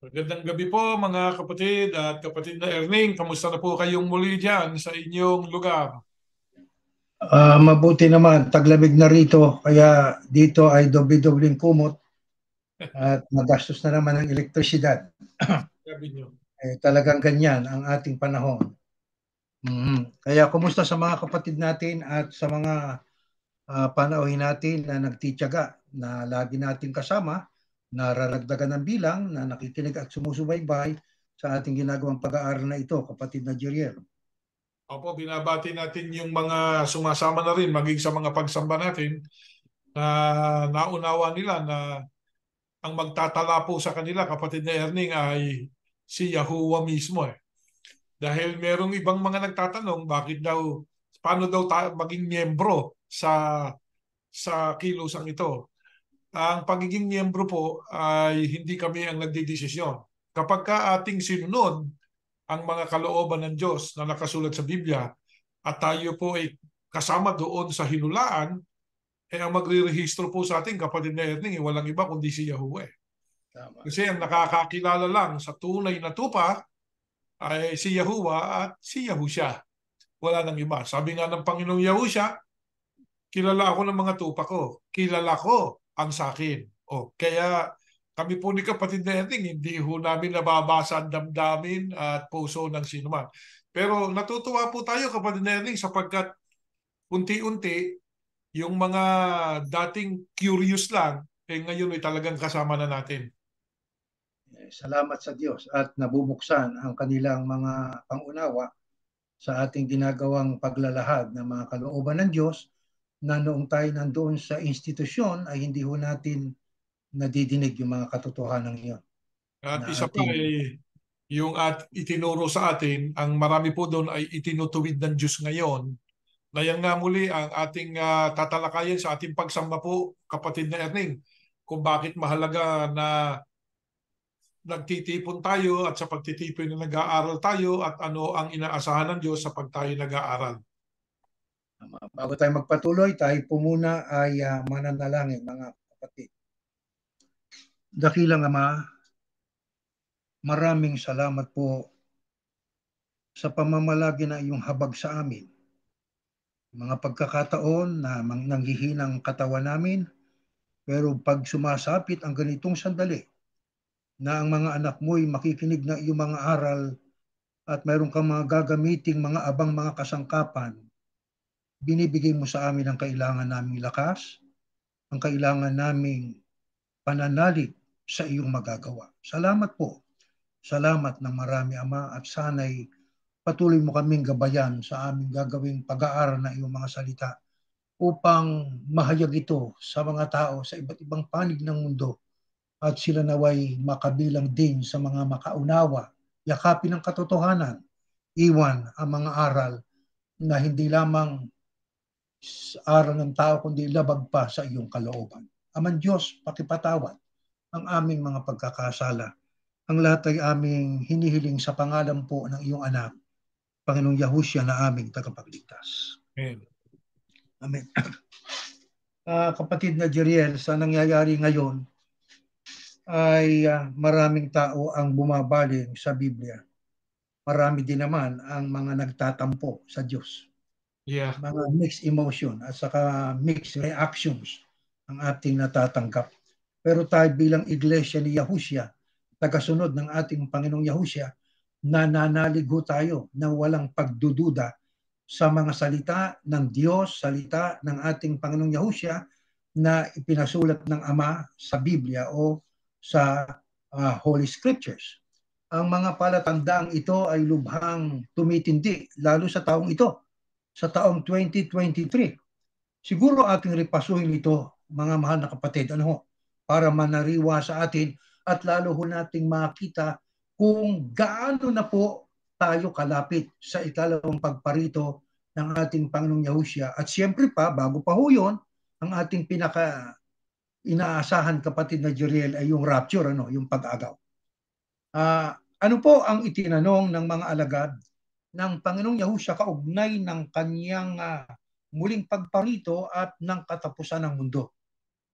Magandang gabi po mga kapatid at kapatid na Erning. Kamusta na po kayong muli dyan sa inyong lugar? Mabuti naman, taglamig na rito, kaya dito ay doble-dobleng kumot at magastos na naman ang elektrisidad. Sabi nyo. Talagang ganyan ang ating panahon. Kaya kumusta sa mga kapatid natin at sa mga panauhin natin na nagtitiyaga na lagi nating kasama, nararagdagan ng bilang na nakikinig at sumusubaybay sa ating ginagawang pag-aaral na ito, kapatid na Jeriel. Opo, binabati natin yung mga sumasama na rin maging sa mga pagsamba natin na naunawa nila na ang magtatala po sa kanila, kapatid na Erning, ay si Yahuwah mismo eh. Dahil merong ibang mga nagtatanong bakit daw, paano daw maging miyembro sa kilusang ito. Ang pagiging miyembro po ay hindi kami ang nagdidesisyon. Kapag ka ating sinunod ang mga kalooban ng Diyos na nakasulat sa Biblia at tayo po ay kasama doon sa hinulaan, eh ang magre-rehistro po sa ating kapatid na Erning, walang iba kundi si Yahweh. Tama. Kasi ang nakakakilala lang sa tunay na tupa ay si Yahuwah at si Yahusha. Wala nang iba. Sabi nga ng Panginoong Yahusha, kilala ako ng mga tupa ko. Kilala ko ang sakin. O, kaya kami po ni kapatid na Erding, hindi ho namin nababasa ang damdamin at puso ng sinuman. Pero natutuwa po tayo kapatid na Erding sapagkat unti-unti yung mga dating curious lang, eh ngayon ay talagang kasama na natin. Salamat sa Diyos at nabubuksan ang kanilang mga pangunawa sa ating ginagawang paglalahad ng mga kalooban ng Diyos na noong tayo nandoon sa institusyon ay hindi ho natin nadidinig yung mga katotohanan iyon At na isa pa ating yung at itinuro sa atin, ang marami po doon ay itinutuwid ng Diyos ngayon. Na yan nga muli ang ating tatalakayin sa ating pagsamba po, kapatid na Erning, kung bakit mahalaga na nagtitipon tayo at sa pagtitipon na nag-aaral tayo at ano ang inaasahan ng Diyos sa pag tayo nag-aaral. bago tayo magpatuloy, tayo po muna ay mananalangin mga kapatid. Dakilang Ama, maraming salamat po sa pamamalagi na iyong habag sa amin. Mga pagkakataon na nanghihinang katawan namin, pero pag sumasapit ang ganitong sandali, na ang mga anak mo'y makikinig ng iyong mga aral at mayroon kang mga gagamiting mga abang mga kasangkapan, binibigay mo sa amin ang kailangan naming lakas, ang kailangan naming pananalig sa iyong magagawa. Salamat po. Salamat ng marami, Ama, at sana'y patuloy mo kaming gabayan sa aming gagawing pag-aaral na iyong mga salita upang mahayag ito sa mga tao sa iba't ibang panig ng mundo at sila naway makabilang din sa mga makaunawa, yakapin ng katotohanan, iwan ang mga aral na hindi lamang aral ng tao kundi labag pa sa iyong kalooban. Aman Diyos, pakipatawad ang aming mga pagkakasala. Ang lahat ay aming hinihiling sa pangalan po ng iyong anak, Panginoong Yahushua na aming tagapagligtas. Amen. Amen. Kapatid na Jeriel, sa nangyayari ngayon ay maraming tao ang bumabaling sa Biblia. Marami din naman ang mga nagtatampo sa Diyos. Yeah. Mga mixed emotion at saka mixed reactions ang ating natatanggap. Pero tayo bilang iglesia ni Yahushua, tagasunod ng ating Panginoong Yahushua, nananalig ho tayo na walang pagdududa sa mga salita ng Diyos, salita ng ating Panginoong Yahushua na ipinasulat ng Ama sa Biblia o sa Holy Scriptures. Ang mga palatandaang ito ay lubhang tumitindi, lalo sa taong ito, sa taong 2023. Siguro ating repasuhin ito, mga mahal na kapatid, para manariwa sa atin at lalo ho nating makita kung gaano na po tayo kalapit sa ikalawang pagparito ng ating Panginoong Yahushua. At siyempre pa, bago pa ho yun, ang ating pinaka inaasahan kapatid na Jeriel ay yung rapture, yung pag-agaw. Ano po ang itinanong ng mga alagad ng Panginoong Yahushua kaugnay ng kanyang muling pagparito at ng katapusan ng mundo?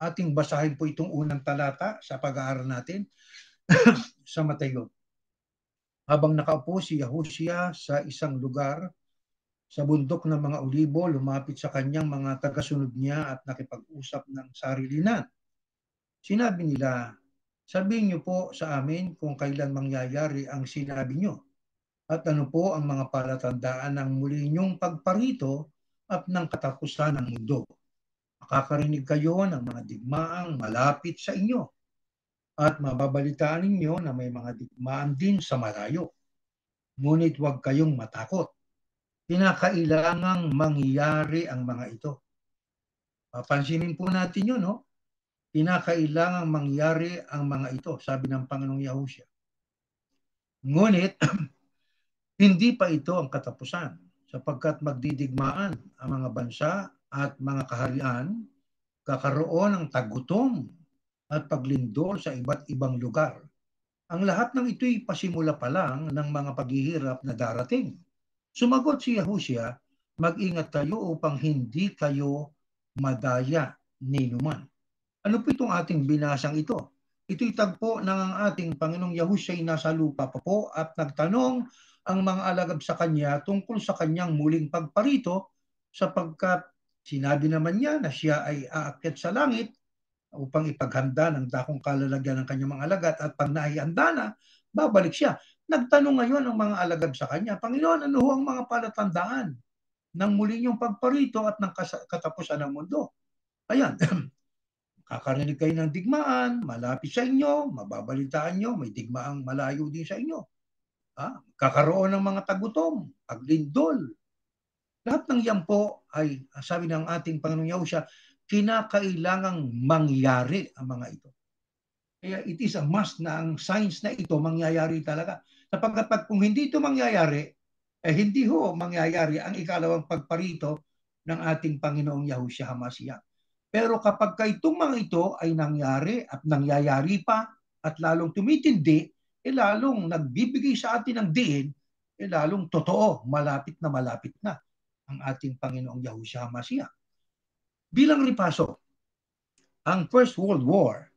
Ating basahin po itong unang talata sa pag-aaral natin. sa Mateo. Habang nakaupo si Yahushua sa isang lugar sa bundok ng mga Olibo, lumapit sa kanyang mga tagasunod niya at nakipag-usap ng sarilinan. Sinabi nila, sabihin niyo po sa amin kung kailan mangyayari ang sinabi niyo at ano po ang mga palatandaan ng muli niyong pagparito at ng katapusan ng mundo. Makakarinig kayo ng mga digmaang malapit sa inyo at mababalitaan ninyo na may mga digmaan din sa malayo. Ngunit huwag kayong matakot. Kinakailangang mangyari ang mga ito. Papansinin po natin yun, no? Kinakailangang mangyari ang mga ito, sabi ng Panginoong Yahushua. Ngunit, hindi pa ito ang katapusan, sapagkat magdidigmaan ang mga bansa at mga kaharian, kakaroon ng tagutom at paglindol sa iba't ibang lugar. Ang lahat ng ito'y pasimula pa lang ng mga paghihirap na darating. Sumagot si Yahushua, mag-ingat kayo upang hindi kayo madaya ni numan. Ano po itong ating binasang ito? Ito'y tagpo ng ang ating Panginoong Yahushua ay nasa lupa pa po at nagtanong ang mga alagad sa kanya tungkol sa kanyang muling pagparito sapagkat sinabi naman niya na siya ay aakyat sa langit upang ipaghanda ng dakong kalalagyan ng kanyang mga alagad at pag naihanda na, babalik siya. Nagtanong ngayon ang mga alagad sa kanya, Panginoon, ano ho ang mga palatandaan ng muli niyong pagparito at ng katapusan ng mundo? Ayan, kakarinig kayo ng digmaan, malapit sa inyo, mababalitaan nyo, may digmaang malayo din sa inyo. Kakaroon ng mga tagutom, paglindol. Lahat ng yan po ay, sabi ng ating Panginoong Yahushua, kinakailangang mangyari ang mga ito. Kaya it is a must na ang signs na ito mangyayari talaga. Sapagkat kung hindi ito mangyayari, hindi ho mangyayari ang ikalawang pagparito ng ating Panginoong Yahushua HaMashiach. Pero kapag itong mga ito ay nangyari at nangyayari pa at lalong tumitindi, lalong nagbibigay sa atin ng diin, lalong totoo, malapit na ang ating Panginoong Yahushua HaMashiach. Bilang ripaso, ang First World War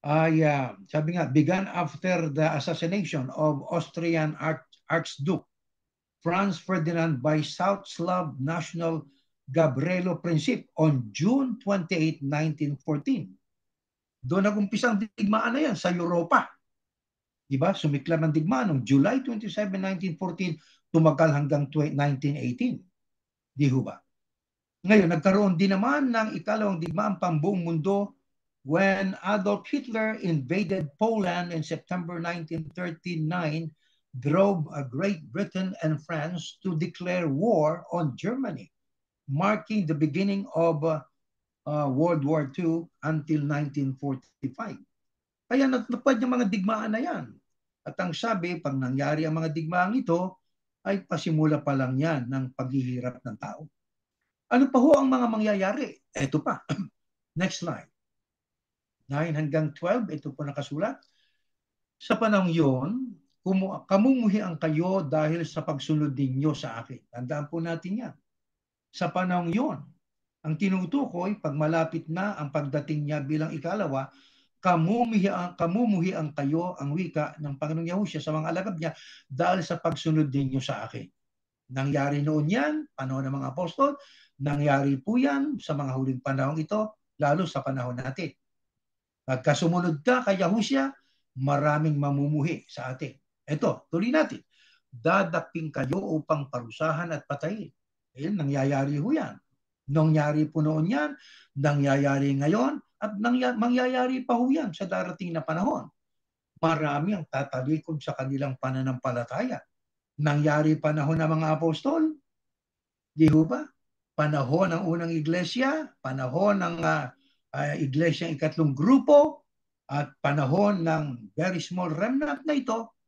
ay, sabi nga, began after the assassination of Austrian Archduke Franz Ferdinand by South Slav National Gabrielo Princip on June 28, 1914. Doon nag-umpisang digmaan na yan sa Europa. Diba? Sumikla ng digmaan noong July 27, 1914, tumagal hanggang 1918. Di ho ba? Ngayon, nagkaroon din naman ng ikalawang digmaan pambuong mundo when Adolf Hitler invaded Poland in September 1939, drove Great Britain and France to declare war on Germany, marking the beginning of World War II until 1945. Kaya natupad yung mga digmaan na yan. At ang sabi, pag nangyari ang mga digmaan ito, ay pasimula pa lang yan ng paghihirap ng tao. Ano pa ho ang mga mangyayari? Ito pa. Next slide. 9 hanggang 12, ito po nakasulat. Sa panahong yun, kamumuhian kayo dahil sa pagsunod ninyo sa akin. Tandaan po natin yan. Sa panahong yun, ang tinutukoy, pag malapit na ang pagdating niya bilang ikalawa, kamumuhian kayo ang wika ng Panginoong Yahushua sa mga alagad niya dahil sa pagsunod ninyo sa akin. Nangyari noon yan, panahon ng mga apostol, nangyari po yan sa mga huling panahon ito, lalo sa panahon natin. Pagka sumunod ka kay Yahushua, maraming mamumuhi sa atin. Ito, tuloy natin. Dadating kayo upang parusahan at patayin. Ayun, nangyayari ho yan. Nangyari po noon yan, nangyayari ngayon, at mangyayari pa ho yan sa darating na panahon. Marami ang tatalikod sa kanilang pananampalataya. Nangyari panahon ng mga apostol, di ho ba? Panahon ng unang iglesia, panahon ng iglesia ng ikatlong grupo, at panahon ng very small remnant na ito,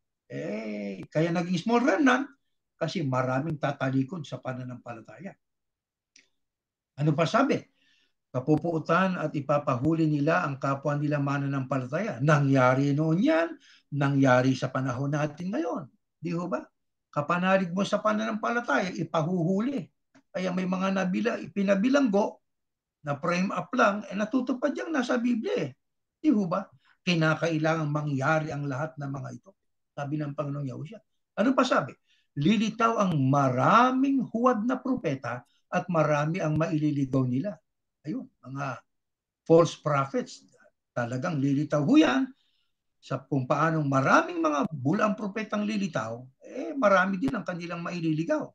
kaya naging small remnant kasi maraming tatalikod sa pananampalataya. Ano pa sabi? Kapupuutan at ipapahuli nila ang kapwa nila mananampalataya. Nangyari noon yan, nangyari sa panahon natin ngayon. Di ho ba? Kapanalig mo sa pananampalataya, ipahuhuli. Kaya may mga pinabilanggo na frame up lang, natutupad yung nasa Biblia. Di ho ba? kinakailangang mangyari ang lahat ng mga ito. Sabi ng Panginoong Yahushua. Ano pa sabi? Lilitaw ang maraming huwad na propeta at marami ang maililigaw nila. Ayun, mga false prophets. Talagang lilitaw ho yan sa kung paanong maraming mga bulang propetang lilitaw, marami din ang kanilang maililigaw.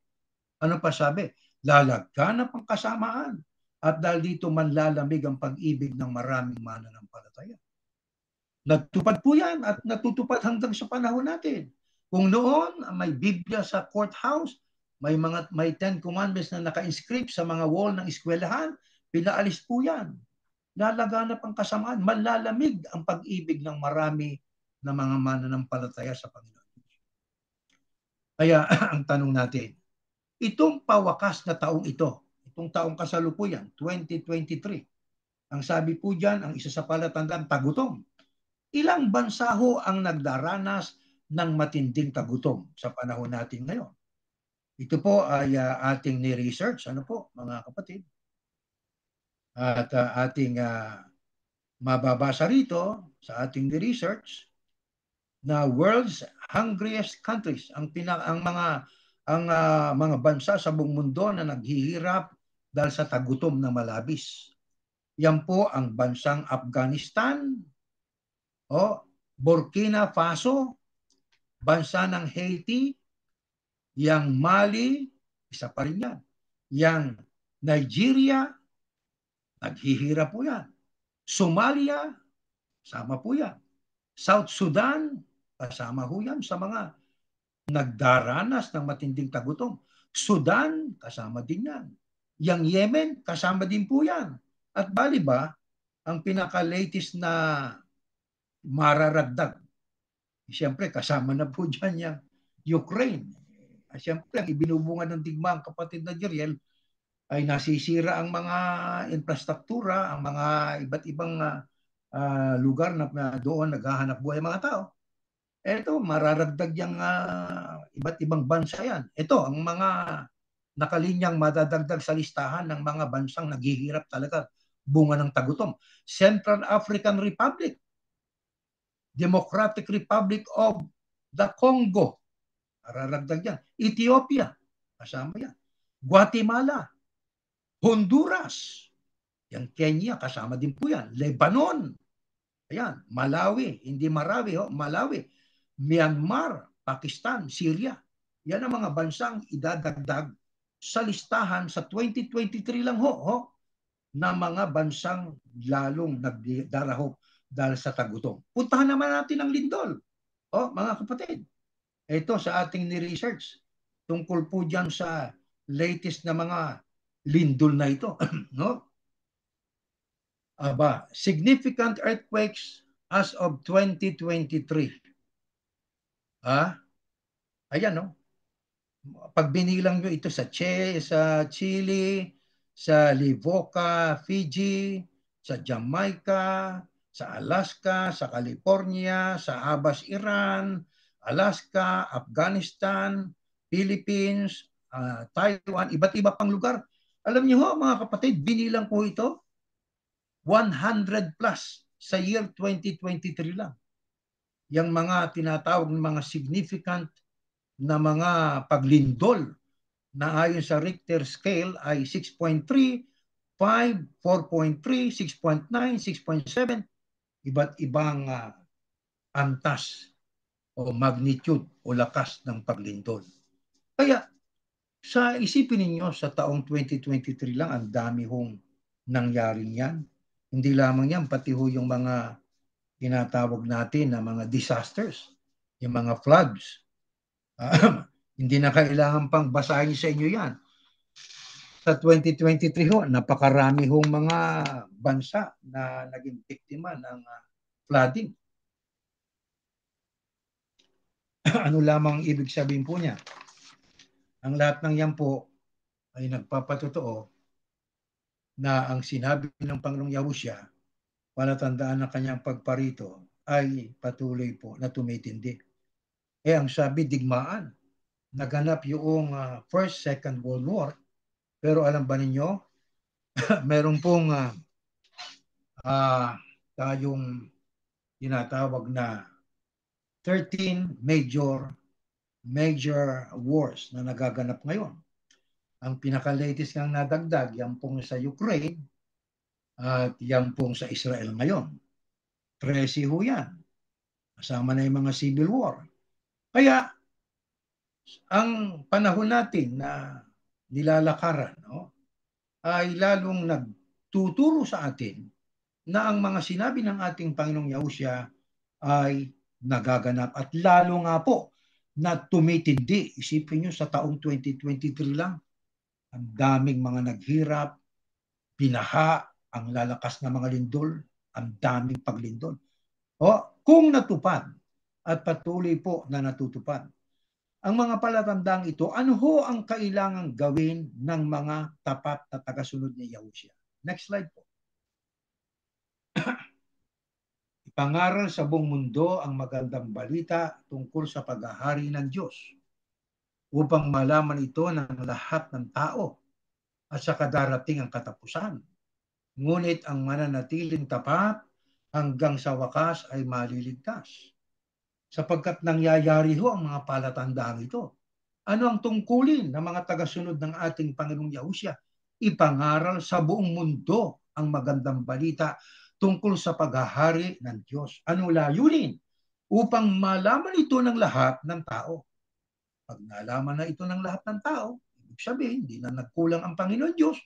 Ano pa sabi? Lalagganap ang kasamaan at dahil dito manlalamig ang pag-ibig ng maraming mananampalataya. Nagtupad po yan at natutupad hanggang sa panahon natin. Kung noon may Biblia sa courthouse, may 10 commandments na naka-inscript sa mga wall ng eskwelahan, pinaalis po yan. Lalaganap ang kasamaan, malalamig ang pag-ibig ng marami na mga mananampalataya sa Panginoon. Kaya ang tanong natin, itong pawakas na taong ito, itong taong kasalukuyan, 2023, ang sabi po dyan, ang isa sa palatandaan, tagutom. Ilang bansa ho ang nagdaranas ng matinding tagutom sa panahon natin ngayon? Ito po ay ating ni-research, ano po, mga kapatid? At ating mababasa rito sa ating ni-research na world's hungriest countries, ang mga bansa sa buong mundo na naghihirap dahil sa tagutom na malabis. Yan po ang bansang Afghanistan, Burkina Faso, bansa ng Haiti, yang Mali, isa pa rin yan. Yang Nigeria, naghihirap po yan. Somalia, sama po yan. South Sudan, kasama po yan sa mga nagdaranas ng matinding tagutom. Sudan, kasama din yan. Yang Yemen, kasama din po yan. At bali ba, ang pinaka-latest na mararagdag, siyempre kasama na po dyan yung Ukraine. Siyempre, ang ibinubunga ng digmaan, kapatid na Jeriel, ay nasisira ang mga infrastruktura, ang mga iba't ibang lugar na doon naghahanap buhay mga tao. Ito, mararagdag yung iba't ibang bansa yan. Ito, ang mga nakalinyang madadagdag sa listahan ng mga bansang naghihirap talaga bunga ng tagutom. Central African Republic, Democratic Republic of the Congo, mararagdag yan. Ethiopia, kasama yan. Guatemala, Honduras, yung Kenya, kasama din po yan. Lebanon, ayan, Malawi, hindi Marawi, Malawi, Myanmar, Pakistan, Syria. Yan ang mga bansang idadagdag sa listahan sa 2023 lang na mga bansang lalong nagdarahop dahil sa tagutom. Puntahan naman natin ang lindol. Mga kapatid, ito sa ating ni-research tungkol po dyan sa latest na mga lindol na ito. No? Significant earthquakes as of 2023. Ayan, no? Pag binilang nyo ito sa Chile, sa Livoka, Fiji, sa Jamaica, sa Alaska, sa California, sa Abas, Iran, Alaska, Afghanistan, Philippines, Taiwan, iba't iba pang lugar. Alam niyo ho, mga kapatid, binilang ko ito, 100 plus sa year 2023 lang. Yang mga tinatawag ng mga significant na mga paglindol na ayon sa Richter scale ay 6.3, 5, 4.3, 6.9, 6.7, iba't ibang antas o magnitude o lakas ng paglindol. Kaya sa isipin ninyo sa taong 2023 lang, ang dami hong nangyaring yan. Hindi lamang yan, pati ho yung mga tinatawag natin na mga disasters, yung mga floods. Hindi na kailangan pang basahin sa inyo yan. Sa 2023 ho, napakarami hong mga bansa na naging biktima ng flooding. Ano lamang ibig sabihin po niya? Ang lahat ng yan po ay nagpapatotoo na ang sinabi ng Panginoong Yahushua, palatandaan ng kanyang pagparito, ay patuloy po na tumitindi. Ang sabi, digmaan. Naganap yung First, Second World War. Pero alam ba ninyo, meron pong tayong tinatawag na 13 major wars na nagaganap ngayon. Ang pinaka-latest ngang nadagdag, yan pong sa Ukraine at yan pong sa Israel ngayon. 13 ho yan. Kasama na yung mga civil war. Kaya, ang panahon natin na nilalakaran, no, ay lalong nagtuturo sa atin na ang mga sinabi ng ating Panginoong Yahushua ay nagaganap. At lalo nga po na tumitindi. Isipin nyo sa taong 2023 lang, ang daming mga naghirap, binaha, ang lalakas na mga lindol, ang daming paglindol. Kung natupad at patuloy po na natutupad ang mga palatandang ito, ano ho ang kailangang gawin ng mga tapat na tagasunod ni Yahushua? Next slide po. Ipangaral sa buong mundo ang magandang balita tungkol sa paghahari ng Diyos upang malaman ito ng lahat ng tao at sa kadarating ang katapusan. Ngunit ang mananatiling tapat hanggang sa wakas ay maliligtas. Sapagkat nangyayari ho ang mga palatandaan ito. Ano ang tungkulin ng mga tagasunod ng ating Panginoong Yahushua? Ipangaral sa buong mundo ang magandang balita tungkol sa paghahari ng Diyos. Ano layunin? Upang malaman ito ng lahat ng tao. Pag nalaman na ito ng lahat ng tao, ibig sabihin, hindi na nagkulang ang Panginoon Diyos,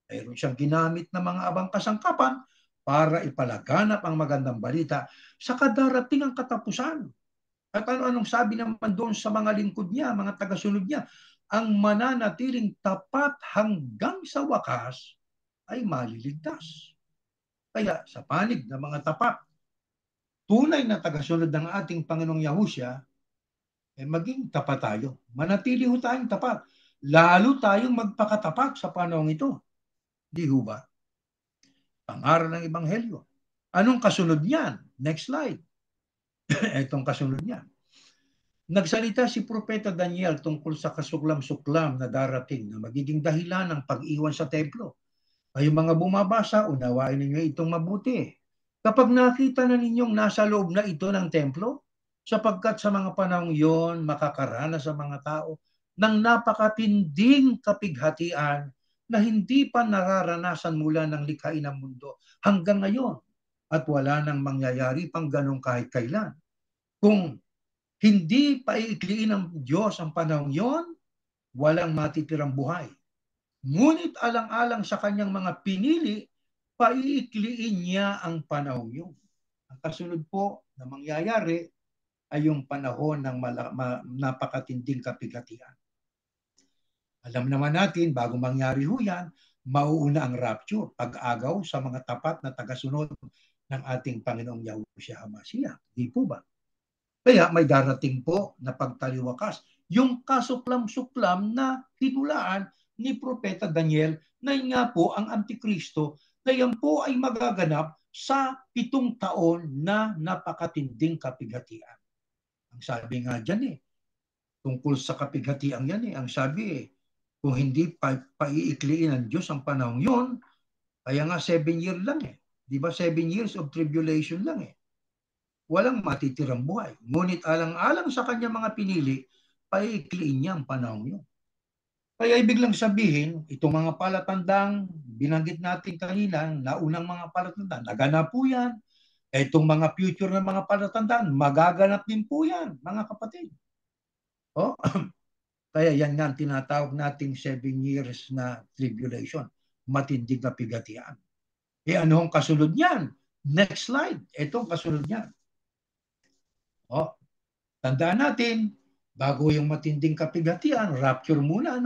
mayroon siyang ginamit na mga abang kasangkapan para ipalaganap ang magandang balita sa kadarating ang katapusan. At ano-anong sabi naman doon sa mga lingkod niya, mga tagasunod niya, ang mananatiling tapat hanggang sa wakas ay maliligtas. Kaya sa panig ng mga tapat, tunay na tagasunod ng ating Panginoong Yahushua, maging tapat tayo. Manatili ho tayong tapat. Lalo tayong magpakatapat sa panahong ito. Di ho ba? Pangaral ng Ebanghelyo. Anong kasunod niyan? Next slide. Itong kasunod niyan. Nagsalita si Propeta Daniel tungkol sa kasuklam-suklam na darating na magiging dahilan ng pag-iwan sa templo. Kayong mga bumabasa, unawain ninyo itong mabuti. Kapag nakita na ninyong nasa loob na ito ng templo, sapagkat sa mga panahong yon makakaranas sa mga tao ng napakatinding kapighatian na hindi pa nararanasan mula ng likhain ng mundo hanggang ngayon at wala nang mangyayari pang ganong kahit kailan. Kung hindi paiikliin ng Diyos ang panahong yon, walang matitirang buhay. Ngunit alang-alang sa kanyang mga pinili, paiikliin niya ang panahong yun. Ang kasunod po na mangyayari ay yung panahon ng napakatinding kapighatian. Alam naman natin, bago mangyari ho yan, mauuna ang rapture, pag-agaw sa mga tapat na tagasunod ng ating Panginoong Yahushua HaMashiach. Di po ba? Kaya may darating po na pagtaliwakas. Yung kasuklam-suklam na hinulaan ni Propeta Daniel na nga po ang Antikristo na yan po ay magaganap sa 7 taon na napakatinding kapighatian. Ang sabi nga dyan tungkol sa kapighatian yan ang sabi kung hindi paiikliin ng Diyos ang panahong yun, kaya nga 7 years lang Di ba 7 years of tribulation lang walang matitirang buhay. Ngunit alang-alang sa kanya mga pinili, paiikliin niya ang panahon yun. Kaya ibig lang sabihin, itong mga palatandang binanggit natin kanina, naunang mga palatandaan, naganap po yan. Itong mga future na mga palatandaan, magaganap din po yan, mga kapatid. Kaya yan nga ang tinatawag nating 7 years na tribulation, matinding na pigatian. Ano ang kasunod niyan? Next slide. Ito ang kasunod niyan. Tandaan natin, bago yung matinding kapighatian, rapture muna.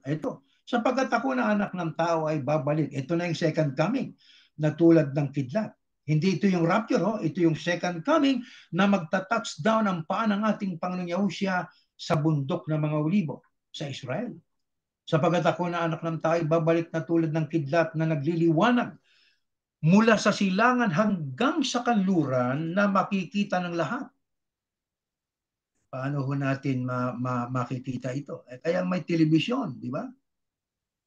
Ito. Sapagkat ako na anak ng tao ay babalik. Ito na yung second coming na tulad ng kidlat. Hindi ito yung rapture, ito yung second coming na magta-touchdown ang paa ng ating Panginoong Yahushua sa bundok ng mga olibo sa Israel. Sapagkat ako na anak ng tao ay babalik na tulad ng kidlat na nagliliwanag mula sa silangan hanggang sa kanluran na makikita ng lahat. Paano ho natin makikita ito? Kaya may telebisyon, di ba?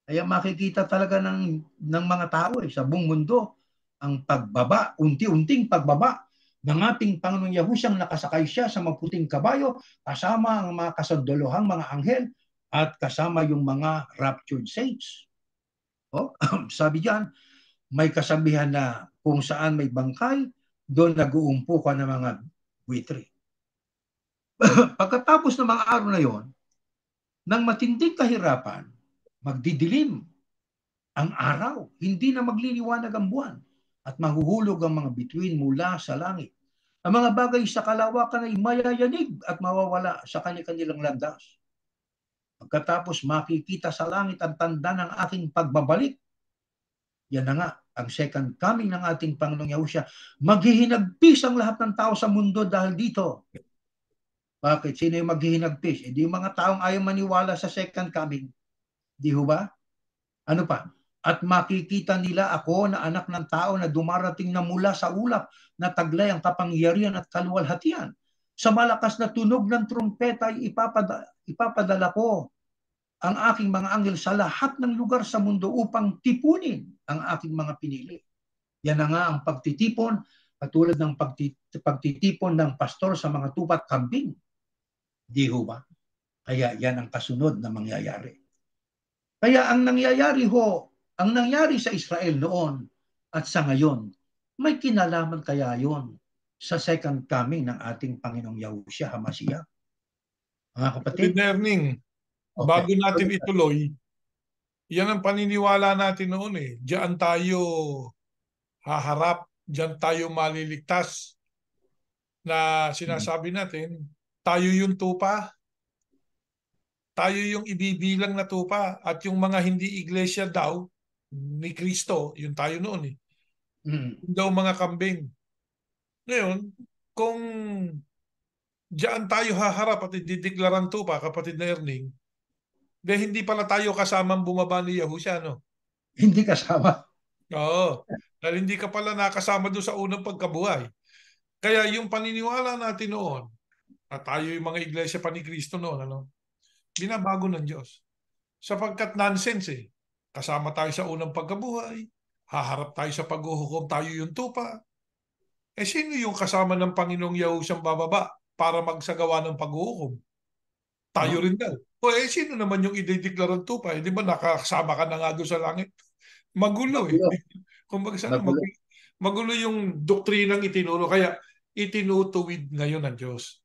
Kaya makikita talaga ng mga tao sa buong mundo ang pagbaba, unti-unting pagbaba ng ating Panginoong Yahusyang nakasakay siya sa maputing kabayo, kasama ang mga kasandaluhang mga anghel, at kasama yung mga raptured saints. Oh, sabi diyan, may kasabihan na kung saan may bangkay, doon nag-uumpo ka ng mga buitre. Pagkatapos ng mga araw na yon, ng matinding kahirapan, magdidilim ang araw, hindi na magliliwanag ang buwan, at mahuhulog ang mga bituin mula sa langit. Ang mga bagay sa kalawakan ay mayayanig at mawawala sa kanilang landas. Pagkatapos makikita sa langit ang tanda ng aking pagbabalik. Yan na nga, ang second coming ng ating Panginoong Yahushua. Maghihinagpis ang lahat ng tao sa mundo dahil dito. Bakit? Sino yung maghihinagpis? Hindi yung mga taong ayaw maniwala sa second coming. Di ho ba? Ano pa? At makikita nila ako na anak ng tao na dumarating na mula sa ulap na taglay ang kapangyarihan at kaluwalhatian. Sa malakas na tunog ng trumpeta ay ipapadala ko ang aking mga anghel sa lahat ng lugar sa mundo upang tipunin ang aking mga pinili. Yan na nga ang pagtitipon, katulad ng pagtitipon ng pastor sa mga tupat kambing. Di ho ba? Kaya yan ang kasunod na mangyayari. Kaya ang nangyari sa Israel noon at sa ngayon, may kinalaman kaya yon sa second coming ng ating Panginoong Yahushua HaMashiach? Mga kapatid? Erning, Okay. bago natin ituloy, yan ang paniniwala natin noon eh. Diyan tayo haharap, diyan tayo maliligtas, na sinasabi natin, tayo yung tupa, tayo yung ibibilang na tupa, at yung mga hindi iglesia daw ni Kristo, yung tayo noon eh. Yung daw mga kambing. Ngayon, kung diyan tayo haharap at idideklaran tupa, kapatid na Erning, dahil hindi pala tayo kasamang bumaba ni Yahushua, no? Hindi kasama. Oo. Dahil hindi ka pala nakasama doon sa unang pagkabuhay. Kaya yung paniniwala natin noon, at tayo yung mga iglesia pa ni Kristo noon, ano, binabago ng Diyos. Sapagkat nonsense eh. Kasama tayo sa unang pagkabuhay, haharap tayo sa paghuhukom, tayo yung tupa. Eh sino yung kasama ng Panginoong Yahusyang bababa para magsagawa ng paghuhukom? Tayo No? rin daw. O eh sino naman yung idedeklarang tupa? Eh di ba nakasama ka na nga doon sa langit? Magulo eh. Magulo. Kumbaga sana Magulo. magulo yung doktrinang itinuro. Kaya itinutuwid ngayon ng Diyos.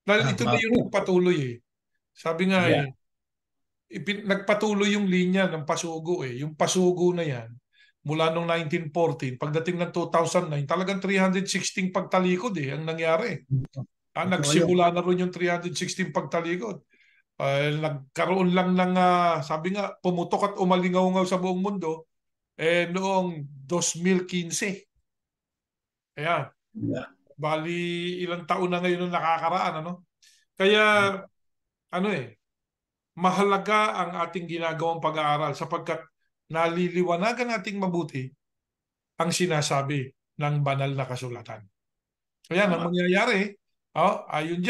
Dahil ito na Tama yung po. nagpatuloy eh. Sabi nga Yeah. nagpatuloy yung linya ng pasugo eh. Yung pasugo na yan, mula noong 1914, pagdating ng 2009, talagang 316 pagtalikod eh ang nangyari. Totoo yun. Nagsimula na rin yung 316 pagtalikod. Nagkaroon lang ng, sabi nga, pumutok at umalingaw-ngaw sa buong mundo noong 2015. Ayan. Yeah. Bali, ilang taon na ngayon ang nakakaraan, ano? Kaya, ano mahalaga ang ating ginagawang pag-aaral sapagkat naliliwanagan nating mabuti ang sinasabi ng banal na kasulatan. Kaya, ang Tama. mangyayari, ayon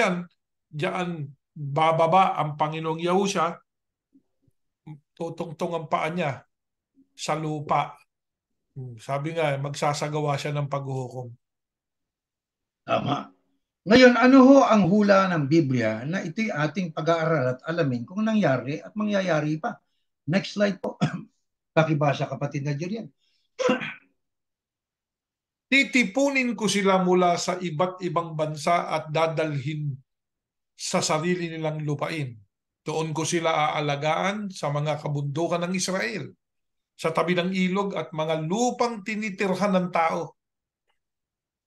diyan bababa ang Panginoong Yahushua, tutungtong ang paa niya sa lupa. Sabi nga, magsasagawa siya ng paghuhukom. Tama. Ngayon, ano ho ang hula ng Biblia na ito'y ating pag-aaral at alamin kung nangyari at mangyayari pa? Next slide po. Pakibasa, kapatid na Julian. Titipunin ko sila mula sa iba't ibang bansa at dadalhin sa sarili nilang lupain. Doon ko sila aalagaan sa mga kabundukan ng Israel, sa tabi ng ilog at mga lupang tinitirhan ng tao.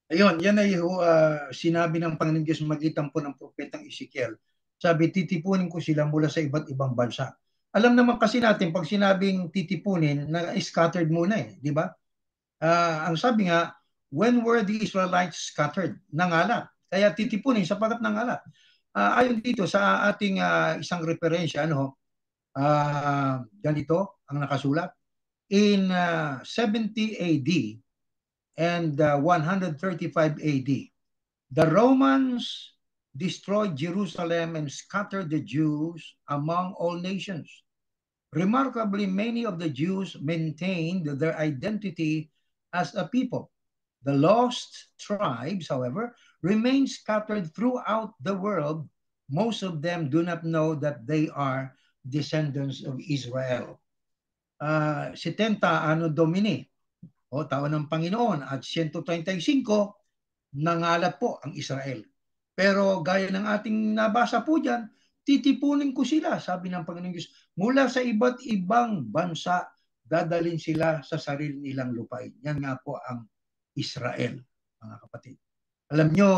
Ayun, yan ay sinabi ng Panginoon Diyos magitan po ng propetang Ezekiel. Sabi, titipunin ko sila mula sa iba't ibang bansa. Alam naman kasi natin, pag sinabing titipunin, na scattered muna di ba? Ang sabi nga, when were the Israelites scattered? Nangalat. Kaya titipunin sapagat nangalat. Ayon dito sa ating isang referensya, ganito ang nakasulat. In 70 AD and 135 AD, the Romans destroyed Jerusalem and scattered the Jews among all nations. Remarkably, many of the Jews maintained their identity as a people. The lost tribes, however, remain scattered throughout the world. Most of them do not know that they are descendants of Israel. 70 Anno Domini, o taon ng Panginoon, at 135, nangalat po ang Israel. Pero gaya ng ating nabasa po dyan, titipunin ko sila, sabi ng Panginoon Diyos, mula sa iba't ibang bansa, dadalhin sila sa sarili nilang lupain. Yan nga po ang Israel, mga kapatid. Alam nyo,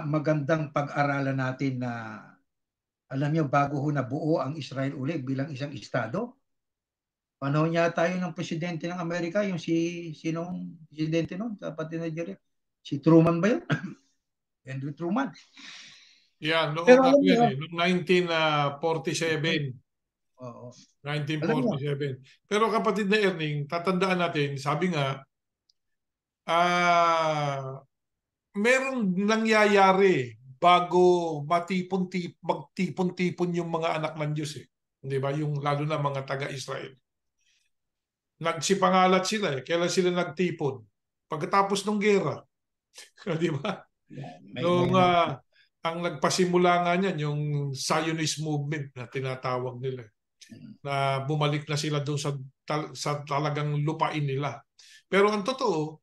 magandang pag-aralan natin na, alam nyo, bago ho nabuo ang Israel ulit bilang isang estado, panahon niya tayo ng presidente ng Amerika, yung sinong presidente noon, kapatid na Jerry? Si Truman ba yun? Andrew Truman. Yeah, Pero noong alam niyo, noong 1947. oo. 1947. Pero kapatid na Erning, tatandaan natin, sabi nga, merong nangyayari bago magtipon-tipon yung mga anak ng Diyos eh. Di ba? Yung lalo na mga taga-Israel. Nagsipangalat sila eh. Kailan sila nagtipon? Pagkatapos ng gera. Di ba? Nung ang nagpasimula nga niyan, yung Zionist movement na tinatawag nila. Na bumalik na sila doon sa talagang lupain nila. Pero ang totoo,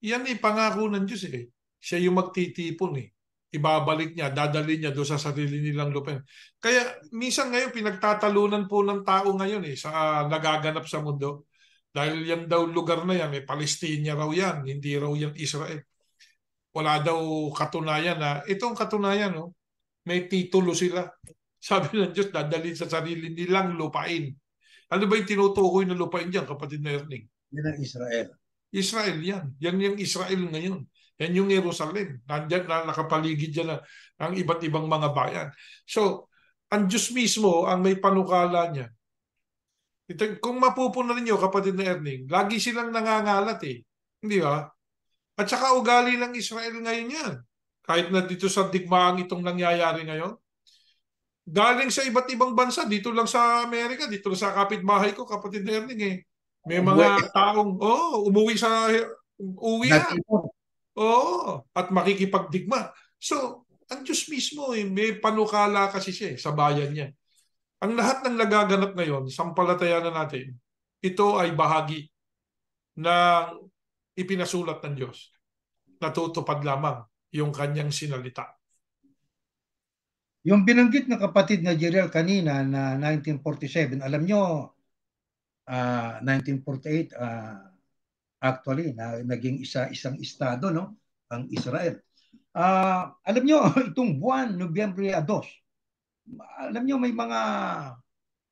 yan eh, pangako ng Diyos eh. Siya yung magtitipon eh. Ibabalik niya, dadalhin niya doon sa sarili nilang lupain. Kaya minsan ngayon pinagtatalunan po ng tao ngayon eh sa nagaganap sa mundo. Dahil yan daw lugar na yan, eh, Palestina raw yan, hindi raw yan Israel. Wala daw katunayan na, itong katunayan, no, may titulo sila. Sabi ng Diyos, dadalhin sa sarili nilang lupain. Ano ba yung tinutukoy na lupain dyan, kapatid na Erning? Yan ang Israel. Israel yan. Yan yung Israel ngayon. Yan yung Jerusalem. Nandyan na nakapaligid dyan ang iba't ibang mga bayan. So, ang Diyos mismo ang may panukala niya. Ito, kung mapupunan ninyo, kapatid na Erning, lagi silang nangangalat eh. Hindi ba? At saka ugali ng Israel ngayon yan. Kahit na dito sa digmaang itong nangyayari ngayon. Galing sa iba't ibang bansa, dito lang sa Amerika, dito lang sa kapitbahay ko, kapatid na Erning eh. May mga taong, uwi yan. At makikipagdigma. So, ang Diyos mismo eh, may panukala kasi siya sa bayan niya. Ang lahat ng nagaganap ngayon, sampalatayanan natin, ito ay bahagi ng ipinasulat ng Diyos. Natutupad lamang yung kanyang sinalita. Yung binanggit ng kapatid na Jeriel kanina na 1947, alam nyo, 1948, actually, naging isang estado, no? Ang Israel. Alam nyo, itong buwan, Nobyembre 2, alam nyo, may mga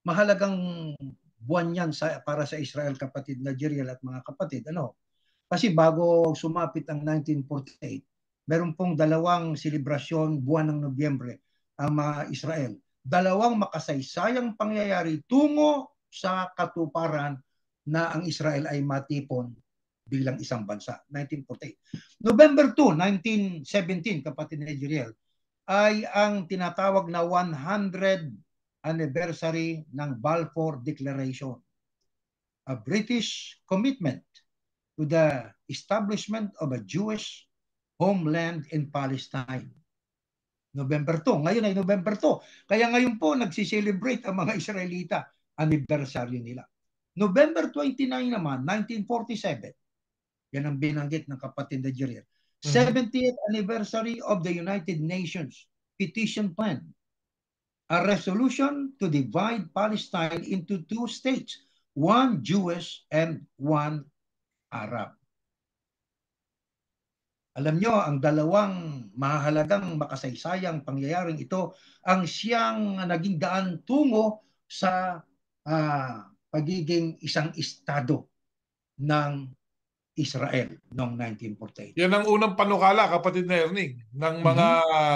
mahalagang buwan yan para sa Israel, kapatid na Jeriel at mga kapatid. Ano? Kasi bago sumapit ang 1948, meron pong dalawang selebrasyon buwan ng Nobyembre ang mga Israel. Dalawang makasaysayang pangyayari tungo sa katuparan na ang Israel ay matipon bilang isang bansa. 1948. November 2, 1917, kapatid ni Jeriel, ay ang tinatawag na 100th anniversary ng Balfour Declaration, a British commitment to the establishment of a Jewish homeland in Palestine. November 2. Ngayon ay November 2. Kaya ngayon po nagsiselebrate ang mga Israelita anniversary nila. November 29 naman, 1947. Yan ang binanggit ng kapatid na Jeriel. 70th anniversary of the United Nations Petition Plan. A resolution to divide Palestine into two states, one Jewish and one Arab. Alam nyo, ang dalawang mahalagang makasaysayang pangyayaring ito ang siyang naging daan tungo sa pagiging isang estado ng Israel noong 1948. Yan ang unang panukala, kapatid na Erning, ng mga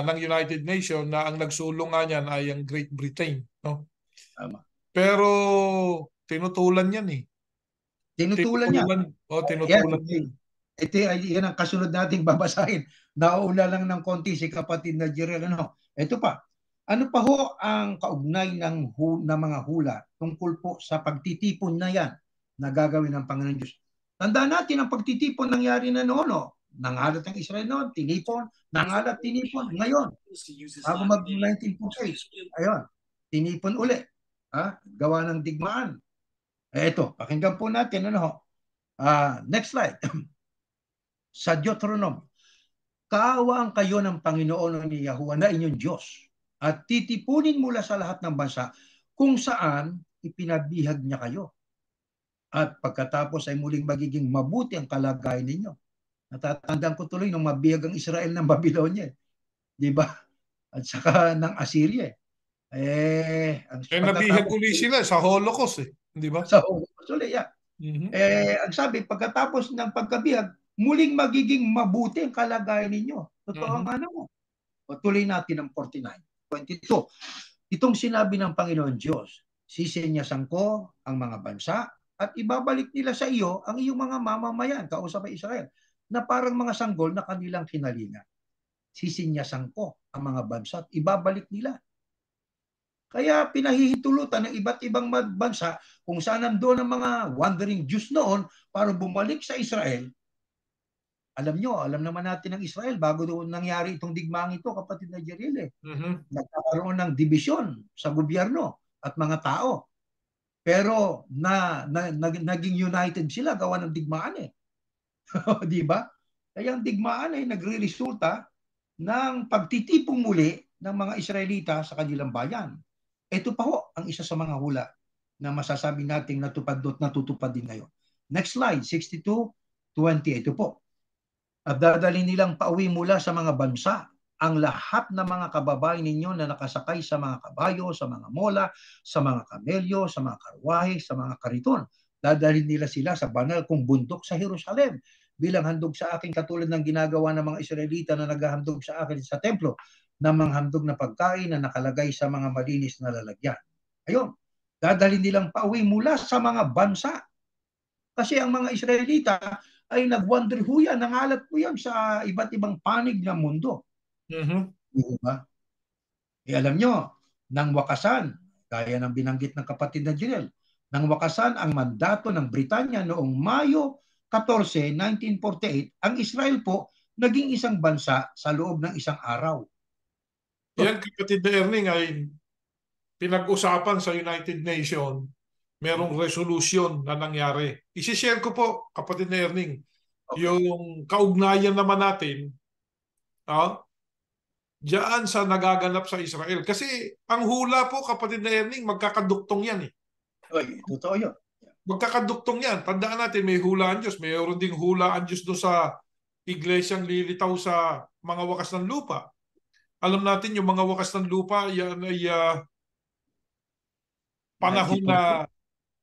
ng United Nations na ang nagsulong nga niyan ay ang Great Britain. No? Tama. Pero tinutulan yan eh. Tinutulan niya. Tinutulan yan. Ito yan ang kasunod nating babasahin. Nauuna lang ng konti si kapatid na Jeriel. Ito pa. Ano pa ho ang kaugnay ng mga hula tungkol po sa pagtitipon na yan na gagawin ng Panginoon Diyos? Tandaan natin ang pagtitipon nangyari na noon. Nangalat ang Israel noon, tinipon, nangalat, tinipon. Ngayon, bago mag-1948, ayun, tinipon uli. Gawa ng digmaan. Ito, pakinggan po natin. Next slide. Sa Deuteronomy, kaawaan kayo ng Panginoon ni Yahuwah na inyong Diyos at titipunin mula sa lahat ng bansa kung saan ipinabihag niya kayo. At pagkatapos ay muling magiging mabuti ang kalagayan ninyo. Natatandaan ko tuloy nung mabihag ang Israel ng Babylonia. Di ba? At saka ng Assyria. Nabihag uli sila sa Holocaust Di ba? Sa Holocaust ulit, yeah. Ang sabi, pagkatapos ng pagkabihag, muling magiging mabuti ang kalagayan ninyo. Totoo ang ano mo. O tuloy natin ang 49:22. Itong sinabi ng Panginoon Diyos, sisinyasan ko ang mga bansa at ibabalik nila sa iyo ang iyong mga mamamayan, kausap ay Israel, na parang mga sanggol na kanilang kinalinga. Sisinyasan ko ang mga bansa at ibabalik nila. Kaya pinahihintulutan ng iba't ibang bansa kung saan nandoon ang mga wandering Jews noon para bumalik sa Israel. Alam naman natin ng Israel bago doon nangyari itong digmaang ito, kapatid na Jeril, nagkakaroon ng dibisyon sa gobyerno at mga tao. Pero naging united sila gawa ng digmaan Di ba? Kaya ang digmaan ay nagre-resulta ng pagtitipong muli ng mga Israelita sa kanilang bayan. Ito pa ho ang isa sa mga hula na masasabi nating natupad at natutupad din ngayon. Next slide, 62:20. Ito po. At dadalhin nilang pauwi mula sa mga bansa ang lahat ng mga kababayan ninyo na nakasakay sa mga kabayo, sa mga mola, sa mga kamelyo, sa mga karwahe, sa mga kariton. Dadalhin nila sila sa banal kong bundok sa Jerusalem bilang handog sa akin, katulad ng ginagawa ng mga Israelita na naghahandog sa akin sa templo ng mga handog na pagkain na nakalagay sa mga malinis na lalagyan. Ayun, dadalhin nilang pauwi mula sa mga bansa. Kasi ang mga Israelita ay nag-wander ho yan, nangalat po yan sa iba't ibang panig ng mundo. Diba? Alam nyo, nang wakasan, gaya ng binanggit ng kapatid na Jirel, nang wakasan ang mandato ng Britanya noong Mayo 14, 1948, ang Israel po naging isang bansa sa loob ng isang araw. Yan, kapatid na Erning, ay pinag-usapan sa United Nations. Merong resolution na nangyari. Isishare ko po, kapatid na Erning, yung kaugnayan naman natin diyan sa nagaganap sa Israel. Kasi ang hula po, kapatid na Erning, magkakaduktong yan Oy, totoo yun. Magkakaduktong yan. Tandaan natin, may hulaan Diyos. Mayroon ding hulaan Diyos doon sa iglesyang lilitaw sa mga wakas ng lupa. Alam natin yung mga wakas ng lupa, yan ay panahon na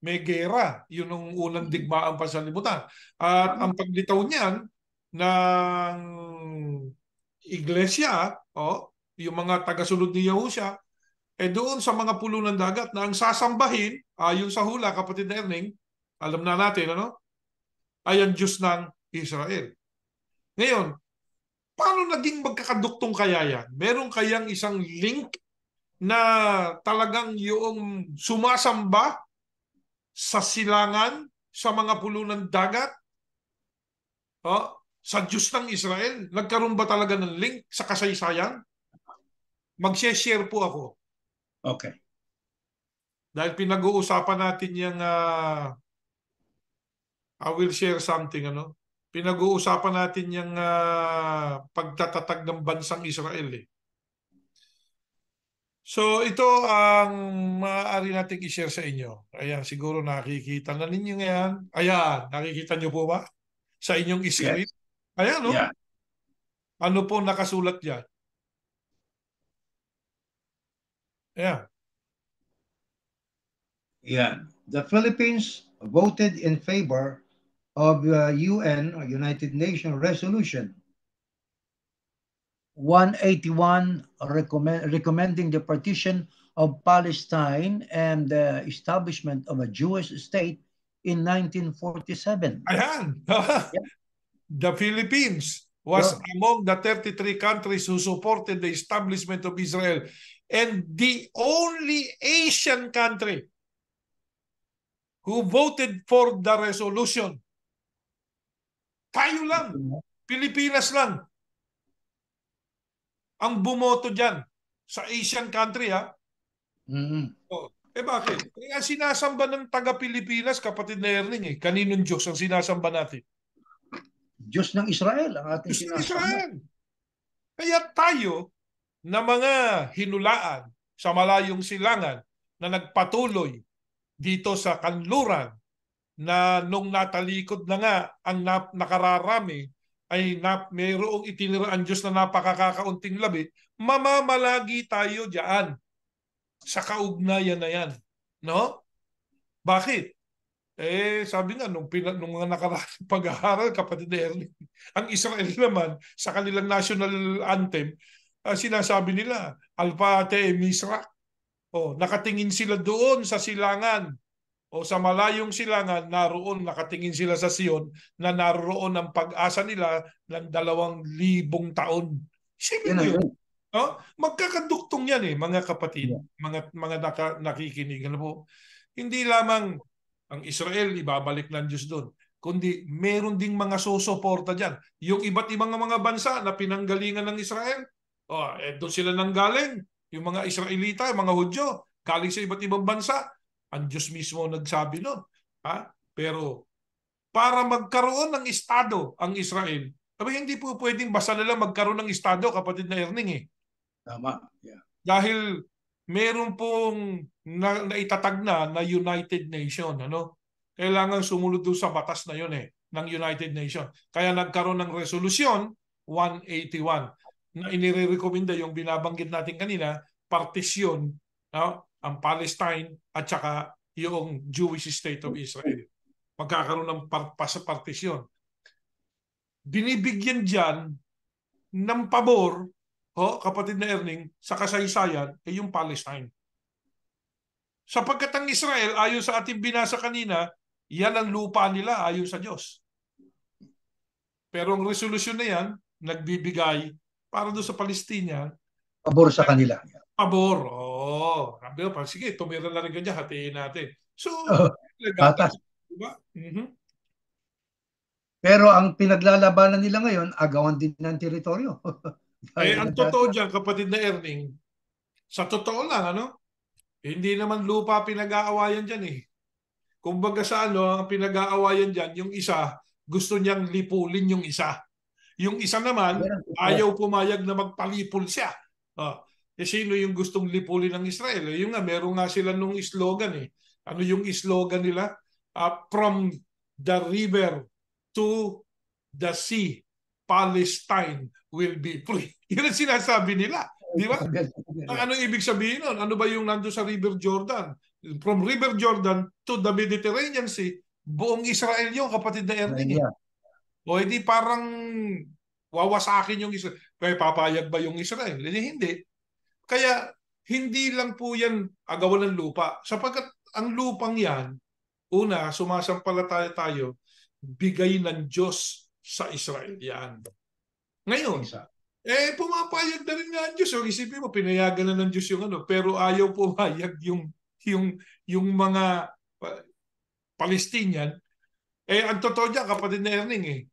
may gera. Yun ang unang digmaan pa sa libutan. At ang paglitaw niyan ng iglesia, yung mga tagasunod ni Yahusha, doon sa mga pulo ng dagat na ang sasambahin, ayon sa hula, kapatid na Erning, alam na natin, ay ang Diyos ng Israel. Ngayon, paano naging magkakaduktong kaya yan? Meron kayang isang link na talagang yung sumasamba sa silangan, sa mga pulo ng dagat, sa Diyos ng Israel? Nagkaroon ba talaga ng link sa kasaysayan? Mag-share po ako. Okay. Dahil pinag-uusapan natin yung I will share something, pinag-uusapan natin yung pagtatatag ng bansang Israel So ito ang maaari nating i-share sa inyo. Ayan, siguro nakikita na ninyo ngayon. Ayan, nakikita nyo po ba? Sa inyong screen? Yes. Ayan, Yeah. Ano po nakasulat dyan? Ayan. Yeah. The Philippines voted in favor of UN or United Nations Resolution 181 recommending the partition of Palestine and the establishment of a Jewish state in 1947. Ayan. The Philippines was among the 33 countries who supported the establishment of Israel and the only Asian country who voted for the resolution. Tayo lang. Pilipinas lang ang bumoto dyan sa Asian country, ha? Oh. Bakit? Ang sinasamba ng taga-Pilipinas, kapatid na Erling, kaninong Diyos ang sinasamba natin? Diyos ng Israel ang ating Diyos ng sinasamba. Israel. Kaya tayo na mga hinulaan sa malayong silangan na nagpatuloy dito sa kanluran na nung natalikod na nga ang nakararami ay mayroong itiniraan Diyos na napakakakaunting labi, mamamalagi tayo diyan sa kaugnayan na yan. No? Bakit? Sabi nga, nung mga nakaraang pag-aaral, kapatid na Ernie, ang Israel naman, sa kanilang national anthem, sinasabi nila, Alpate Misra. Nakatingin sila doon sa silangan o sa malayong silangan, naroon, nakatingin sila sa Sion, na naroon ang pag-asa nila ng 2,000 taon. Isipin mo yun. Magkakaduktong yan mga kapatid, mga nakikinig. Ano po? Hindi lamang ang Israel ibabalik ng Diyos doon, kundi meron ding mga susuporta dyan. Yung iba't ibang mga bansa na pinanggalingan ng Israel, doon sila nanggaling. Yung mga Israelita, yung mga Hudyo, galing sa iba't ibang bansa. Ang Diyos mismo nagsabi nun. Pero para magkaroon ng estado ang Israel, hindi po pwedeng basta nila magkaroon ng estado, kapatid na Erning. Tama. Yeah. Dahil meron pong naitatag na United Nation. Kailangan sumunod doon sa batas na yun ng United Nation. Kaya nagkaroon ng Resolution 181 na inirekomenda yung binabanggit natin kanina, partisyon, ang Palestine at saka yung Jewish State of Israel. Magkakaroon ng partisyon. Binibigyan dyan ng pabor, kapatid na Erning, sa kasaysayan ay yung Palestine. Sapagkat ang Israel, ayon sa ating binasa kanina, yan ang lupa nila ayon sa Diyos. Pero ang resolusyon na yan, nagbibigay para doon sa Palestina. Pabor sa kanila. Pabor. Sige, tumira na rin ganyan, hatiin natin. So, batas. Diba? Pero ang pinaglalabanan nila ngayon, agawan din ng teritoryo. Ang totoo dyan, kapatid na Erning, sa totoo lang, hindi naman lupa pinag-aawayan dyan Kumbaga sa ang pinag-aawayan dyan, yung isa, gusto niyang lipulin yung isa. Yung isa naman, ayaw pumayag na magpalipol siya. Sino yung gustong lipulin ng Israel? Yung nga, meron nga sila nung slogan Ano yung slogan nila? From the river to the sea, Palestine will be free. Yun ang sinasabi nila. Di ba? Ano ibig sabihin nun? Ano ba yung nando sa River Jordan? From River Jordan to the Mediterranean Sea, buong Israel yung kapatid na Erning. O hindi parang wawasakin yung Israel. Kaya papayag ba yung Israel? Hindi. Kaya hindi lang po yan agawan ng lupa. Sapagkat ang lupang yan, una, sumasampalataya tayo, bigay ng Diyos sa Israel yan. Ngayon, pumapayag na rin nga ang Diyos. Isipin mo, pinayagan na ng Diyos yung pero ayaw pumayag yung mga Palestinian. Ang totoo dyan, kapatid na Erning,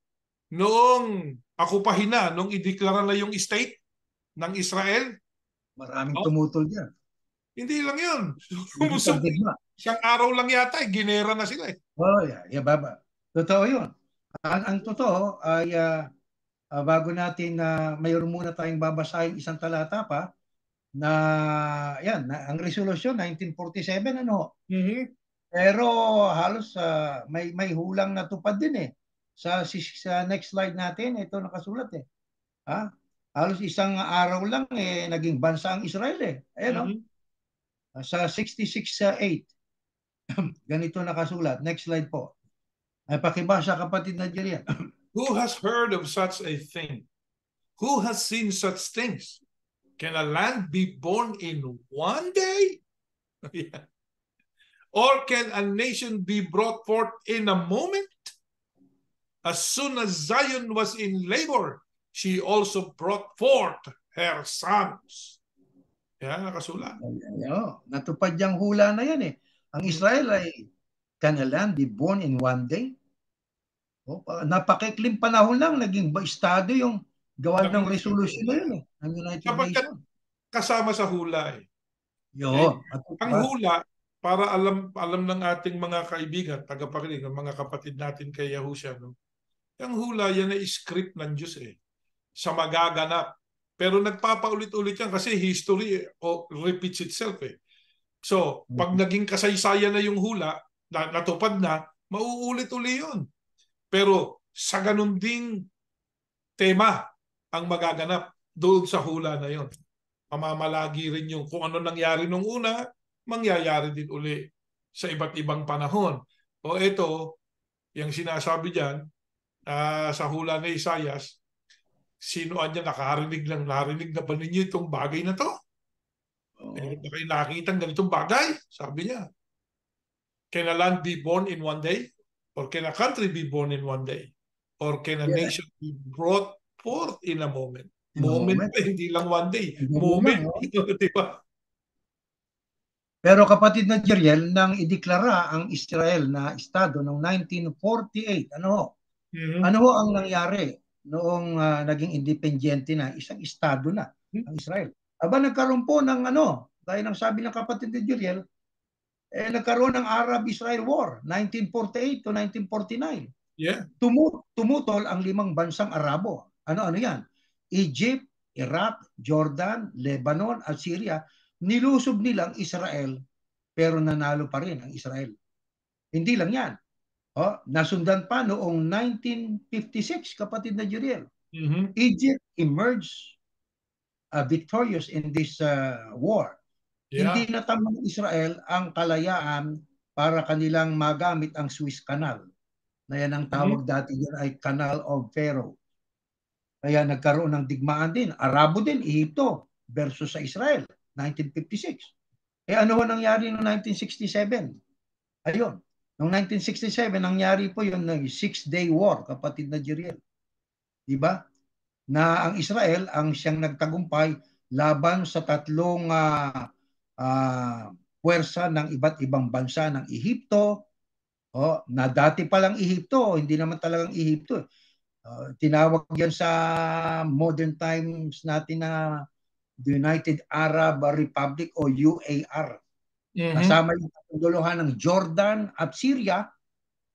noong akupahin na, nung ideklara na yung state ng Israel, maraming tumutol dyan. Hindi lang yun. Isang araw lang yata, ginera na sila baba. Totoo yun. Ang totoo ay bago natin mayroon muna tayong babasahin isang talata pa na ang resolution 1947 Pero halos may hulang natupad din sa next slide natin, ito nakasulat halos isang araw lang naging bansa ang Israel Ayan sa 66:8 ganito nakasulat. Next slide po. Ay pakibasa kapatid na Jerian. Who has heard of such a thing? Who has seen such things? Can a land be born in one day? Or can a nation be brought forth in a moment? As soon as Zion was in labor, she also brought forth her sons. Nakasulat. Natupad yung hula na yan Ang Israel ay, can a land be born in one day? Napakaikling panahon lang, naging estado yung gawa ng Naging estado. resolution na yun ng United Sapagkat Nations. kasama sa hula eh. Okay? Yun. At Ang diba? hula, para alam ng ating mga kaibigan, tagapakinig, ng mga kapatid natin kay Yahusha, no? Ang hula, yan ay script ng Diyos eh. Sa magaganap. Pero nagpapaulit-ulit yan kasi history repeats itself eh. So, pag naging kasaysayan na yung hula, natupad na, mauulit-uli yun. Pero sa ganun ding tema ang magaganap doon sa hula na yon. Pamamalagi rin yung kung ano nangyari nung una, mangyayari din uli sa iba't ibang panahon. O ito, yung sinasabi dyan, sa hula ni Isaias, sino anya narinig na ba ninyo itong bagay na to? Meron ba kayo nakikita ganitong bagay? Sabi niya, can a land be born in one day? Or can a country be born in one day? Or can a Yeah. nation be brought forth in a moment? In a moment. Hindi lang one day. Moment. Diba? Pero kapatid na Jeriel, nang ideklara ang Israel na estado noong 1948, ano ho ang nangyari noong naging independyente na, isang estado na ang Israel? Aba, nagkaroon po ng dahil ang sabi ng kapatid ni Jeriel, nagkaroon ng Arab-Israel War, 1948 to 1949. Yeah. Tumutol ang 5 bansang Arabo. Ano yan? Egypt, Iraq, Jordan, Lebanon at Syria. Nilusob nilang Israel, pero nanalo pa rin ang Israel. Hindi lang yan. Nasundan pa noong 1956, kapatid na Jeriel. Egypt emerged victorious in this war. Yeah. Hindi natamang Israel ang kalayaan para kanilang magamit ang Suez Canal. Na yan ang tawag dati yan ay Canal of Pharaoh. Kaya nagkaroon ng digmaan din. Arabo din, Ehipto versus sa Israel, 1956. Ano ho nangyari noong 1967? Ayun. Noong 1967, nangyari po yun ng Six-Day War, kapatid na Jeriel. Diba? Na ang Israel ang siyang nagtagumpay laban sa tatlong puwersa ng iba't ibang bansa ng Ehipto, na dati palang Ehipto, hindi naman talagang Ehipto. Tinawag yan sa modern times natin na the United Arab Republic o UAR. Kasama yung katunguluhan ng Jordan at Syria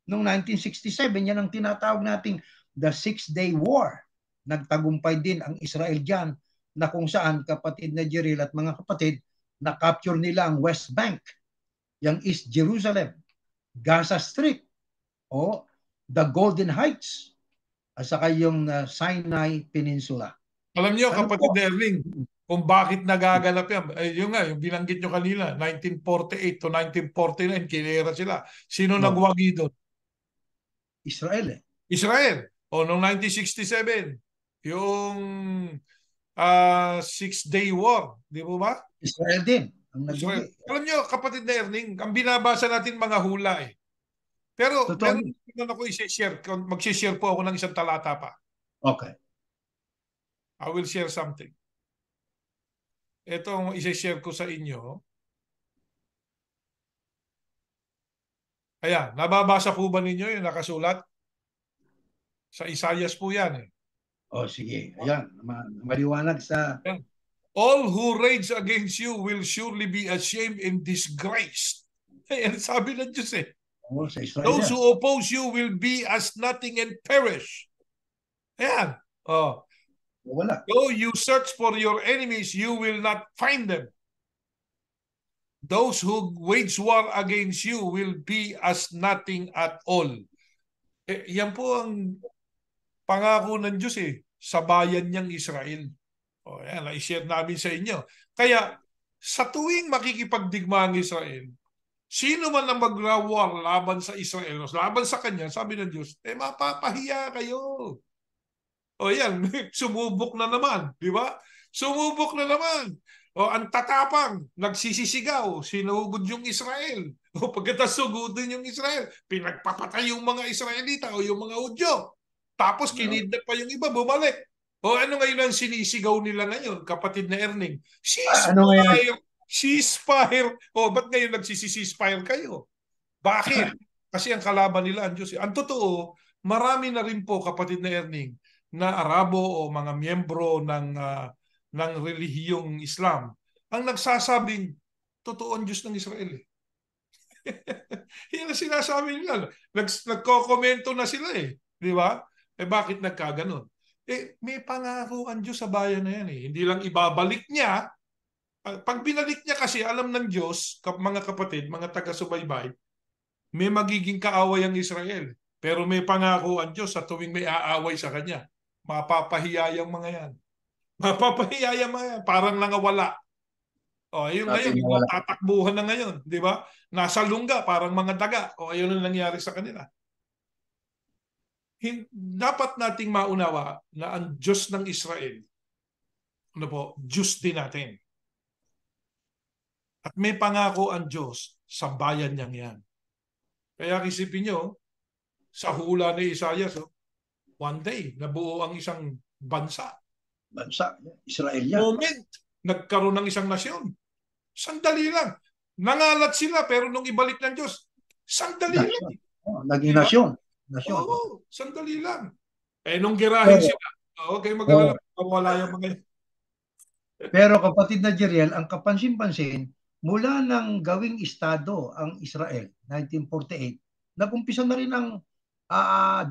noong 1967. Yan ang tinatawag nating the Six-Day War. Nagtagumpay din ang Israel dyan na kung saan, kapatid na Jeriel at mga kapatid, na-capture nila ang West Bank, yung East Jerusalem, Gaza Strip, the Golden Heights, at saka yung Sinai Peninsula. Alam niyo, kapatid Erling, kung bakit nagaganap yan, yung binanggit nyo kanina, 1948 to 1949, kinera sila. Sino nagwagi doon? Israel Israel. Noong 1967, yung Six-Day War, di mo ba? Israel din. Israel. Alam niyo, kapatid na Erling, ang binabasa natin mga hula eh. Pero meron ako i-share. Mag-share po ako ng isang talata pa. Okay. I will share something. Ito ang i-share ko sa inyo. Ayan, nababasa po ba ninyo yung nakasulat? Sa Isaias po yan eh. Sige. Ayan, maliwanag sa... All who rage against you will surely be ashamed and disgraced. Ayan, sabi ng Diyos eh. Those who oppose you will be as nothing and perish. Ayan. Wala. Though you search for your enemies, you will not find them. Those who wage war against you will be as nothing at all. Yan po ang pangako ng Diyos eh, sa bayan niyang Israel. Yan, na-share namin sa inyo. Kaya, sa tuwing makikipagdigma ang Israel, sino man ang mag-war laban sa Israel, laban sa kanya, sabi ng Diyos, mapapahiya kayo. Yan, sumubok na naman, di ba? Sumubok na naman. Ang tatapang, nagsisisigaw, sinugod yung Israel. Pagkatapos sugudin yung Israel, pinagpapatay yung mga Israelita o yung mga Hudyo. Tapos kinidnap pa yung iba, bumalik. Ano ngayon ang sinisigaw nila ngayon, kapatid na Erning? Ceasefire! Ceasefire! Ba't ngayon nagsisi-ceasefire kayo? Bakit? Kasi ang kalaban nila ang Diyos. Ang totoo, marami na rin po, kapatid na Erning, na Arabo o mga miyembro ng relihiyong Islam ang nagsasabing totoo ang Diyos ng Israel. Yan ang sinasabi nila. Nagko-komento na sila eh. Di ba? Bakit nagkaganon? May pangako ang Diyos sa bayan na yan eh. Hindi lang ibabalik niya. Pag binalik niya kasi, alam ng Diyos, mga kapatid, mga taga-subaybay, may magiging kaaway ang Israel. Pero may pangako ang Diyos sa tuwing may aaway sa Kanya. Mapapahiya yung mga yan. Mapapahiya yung mga yan. Parang nangawala. Ayun ngayon, yung mga tatakbuhan na ngayon, di ba? Nasa lungga, parang mga daga. Ayun ang nangyari sa kanila. Dapat nating maunawa na ang Diyos ng Israel, ano po, Diyos din natin. At may pangako ang Diyos sa bayan niyang yan. Kaya isipin nyo, sa hula ni Isaias, one day, nabuo ang isang bansa. Bansa, Israel yan. Moment, nagkaroon ng isang nasyon. Sandali lang. Nangalat sila, pero nung ibalik ng Diyos, sandali lang. Naging nasyon. Oo, sandali lang. Nung girahin sila, okay, mag-alala, wala yung mga. Pero kapatid na Jeriel, ang kapansin-pansin, mula nang gawing estado ang Israel, 1948, nagumpisa na rin ang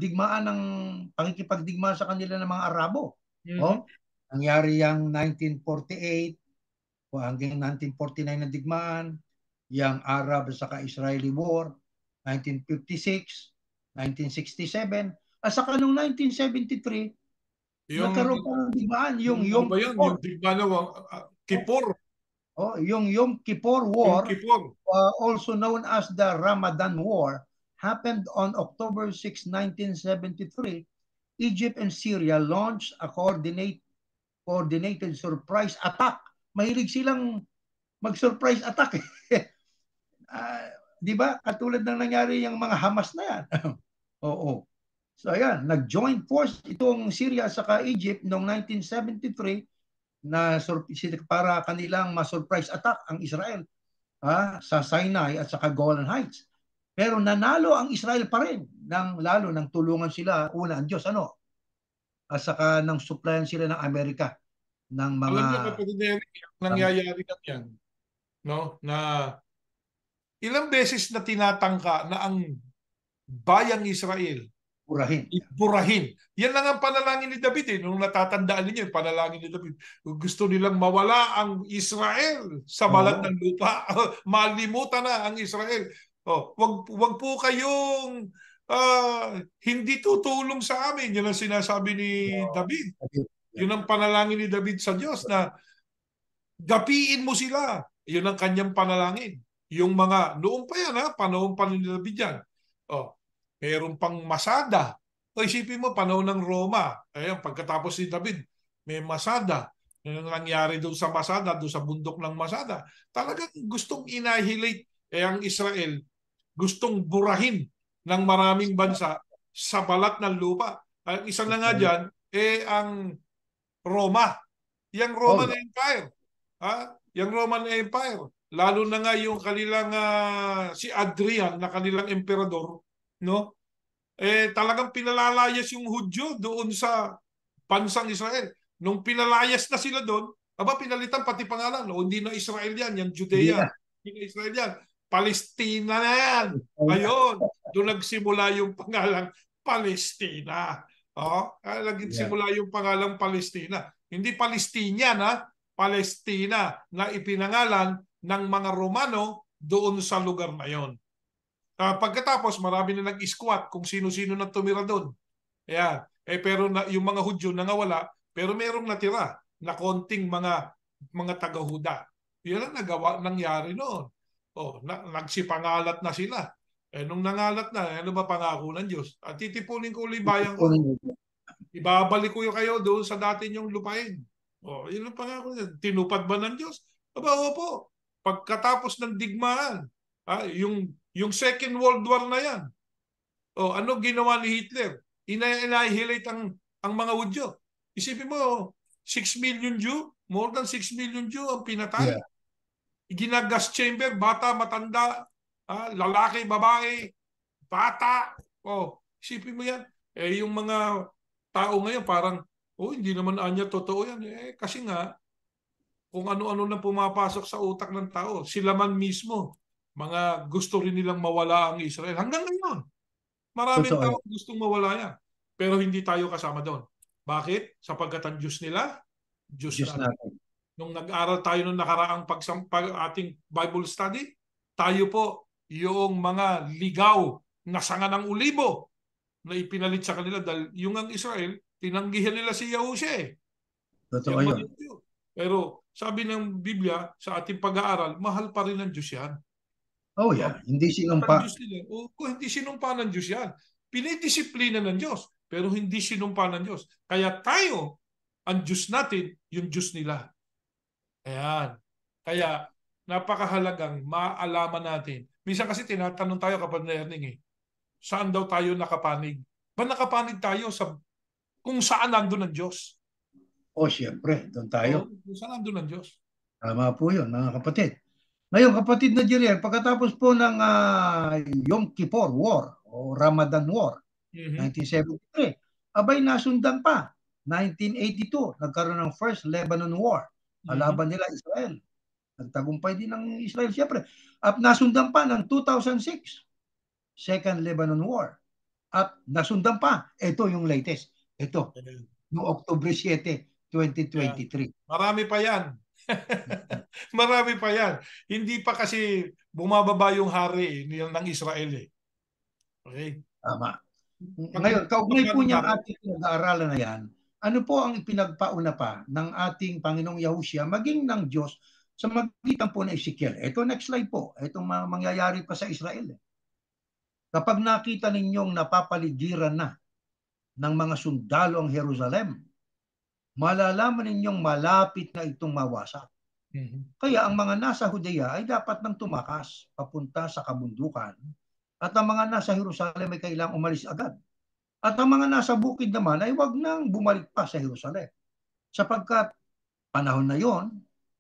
digmaan ng pakikipagdigma sa kanila ng mga Arabo. Nangyari yung 1948 hanggang 1949 na digmaan, yung Arab sa Israeli War, 1956, 1967, at saka noong 1973, nagkaroon pa ng digmaan, yung Yom Kippur. Yung digmaan na Kippur. Yung Yom Kippur War, Yom Kippur. Also known as the Ramadan War, happened on October 6, 1973. Egypt and Syria launched a coordinated surprise attack. Mahilig silang mag-surprise attack. Di ba? Katulad ng nangyari yung mga Hamas na yan. Oo. So ayan, nag-joint force itong Syria saka Egypt noong 1973 na para kanilang ma-surprise attack ang Israel sa Sinai at saka Golan Heights. Pero nanalo ang Israel pa rin, lalo nang tulungan sila, una ang Diyos, at saka nang supplyan sila ng Amerika ng mga... Alam niyo, kapatid na nangyayari na yan, no? Na ilang beses na tinatangka na ang bayang Israel burahin. Yan lang ang panalangin ni David nung natatandaan niyo yung panalangin ni David. Gusto nilang mawala ang Israel sa balat ng lupa. Malimutan na ang Israel. Wag po kayong hindi tutulong sa amin. Yan ang sinasabi ni David. Yun ang panalangin ni David sa Diyos na gapiin mo sila. Yun ang kanyang panalangin. Yung mga, noong pa yan panahon pa ni David yan. Mayroon pang Masada. Isipin mo, panahon ng Roma. Ayan, pagkatapos ni David, may Masada. Yung nangyari doon sa Masada, doon sa bundok ng Masada. Talagang gustong inahilate ang Israel. Gustong burahin ng maraming bansa sa balat ng lupa. Ang isa na nga dyan, ang Roma. Yung Roman Empire. Yung Roman Empire. Lalo na nga yung kanilang si Adrian na kanilang emperador, no? Talagang pinalalayas yung Hudyo doon sa bansang Israel. Nung pinalayas na sila doon, pinalitan pati pangalan. Hindi na Israel yan, yung Judea. Hindi na Israel yan. Palestina na yan. Ayun, doon nagsimula yung pangalang Palestina. Nagsimula yung pangalang Palestina. Hindi Palestinian, Palestina na ipinangalan ng mga Romano doon sa lugar na yon. Pagkatapos, marami na nag-squat kung sino-sino na tumira doon. Ayan. Pero yung mga Hudyo nangawala, pero merong natira na konting mga taga-Huda. Yan ang nangyari noon. Nagsipangalat na sila. Nung nangalat na, ano ba pangako ng Diyos? At titipunin ko ulit bayan ko. Ibabalik ko kayo doon sa dati niyong lupain. Yun ang pangako niya. Tinupad ba ng Diyos? Opo. Pagkatapos ng digmaan, yung Second World War na yan. Ano ginawa ni Hitler? Inahilate ang mga Hudyo. Isipin mo, 6 million Jew, more than 6 million Jew ang pinatay. Yeah. Ginagas chamber, bata, matanda, lalaki, babae, bata. Isipin mo yan. Yung mga tao ngayon parang, oh, hindi naman anya totoo yan. Kasi nga, kung ano-ano na pumapasok sa utak ng tao. Sila man mismo, mga gusto rin nilang mawala ang Israel. Hanggang ngayon, maraming Totoo tao yan. gustong mawala yan. Pero hindi tayo kasama doon. Bakit? Sapagkat ang Diyos nila, Diyos Diyos natin. natin. Nung nag-aral tayo nung nakaraang ating Bible study, tayo po yung mga ligaw na sanga ng ulibo na ipinalit sa kanila dahil yung ang Israel, tinanggihan nila si Yahusha eh. Totoo Yan man yun. yung Diyos. Pero sabi ng Biblia, sa ating pag-aaral, mahal pa rin ng Diyos yan. Oh No? yeah, hindi At ang sinumpa. Diyos nila, hindi sinumpa ng Diyos yan. Pinidisiplina ng Diyos, pero hindi sinumpa ng Diyos. Kaya tayo, ang Diyos natin, yung Diyos nila. Ayan. Kaya, napakahalagang maalaman natin. Minsan kasi tinatanong tayo kapag na-earning saan daw tayo nakapanig? Ba nakapanig tayo sa kung saan nandun ang Diyos? Oh, siyempre, doon tayo. Kung saan nandun ang Diyos? Tama po yun, mga kapatid. Ngayon, kapatid na Jeriel, pagkatapos po ng Yom Kippur War o Ramadan War, Mhm. 1973, abay nasundan pa. 1982, nagkaroon ng First Lebanon War. Mhm. Kalaban nila Israel. Nagtagumpay din ng Israel, siyempre. At nasundan pa ng 2006, Second Lebanon War. At nasundan pa, ito yung latest. Ito, Ayan. noong October 7, Ayan. 2023. Marami pa yan. Marami pa yan. Hindi pa kasi bumababa yung hari ng Israel eh. Okay? Tama. Pag Ngayon, kaugnay po bumaba ng niyang hari, ating pinag-aaralan na yan, ano po ang ipinagpauna pa ng ating Panginoong Yahushua maging ng Diyos sa magitan po ng Ezekiel? Ito, next slide po. Itong mangyayari pa sa Israel. Kapag nakita ninyong napapaligiran na ng mga sundalo ang Jerusalem, malalaman ninyong malapit na itong mawasak. Mhm. Kaya ang mga nasa Judea ay dapat nang tumakas papunta sa kabundukan at ang mga nasa Jerusalem ay kailangang umalis agad. At ang mga nasa bukid naman ay wag nang bumalik pa sa Jerusalem sapagkat panahon na yon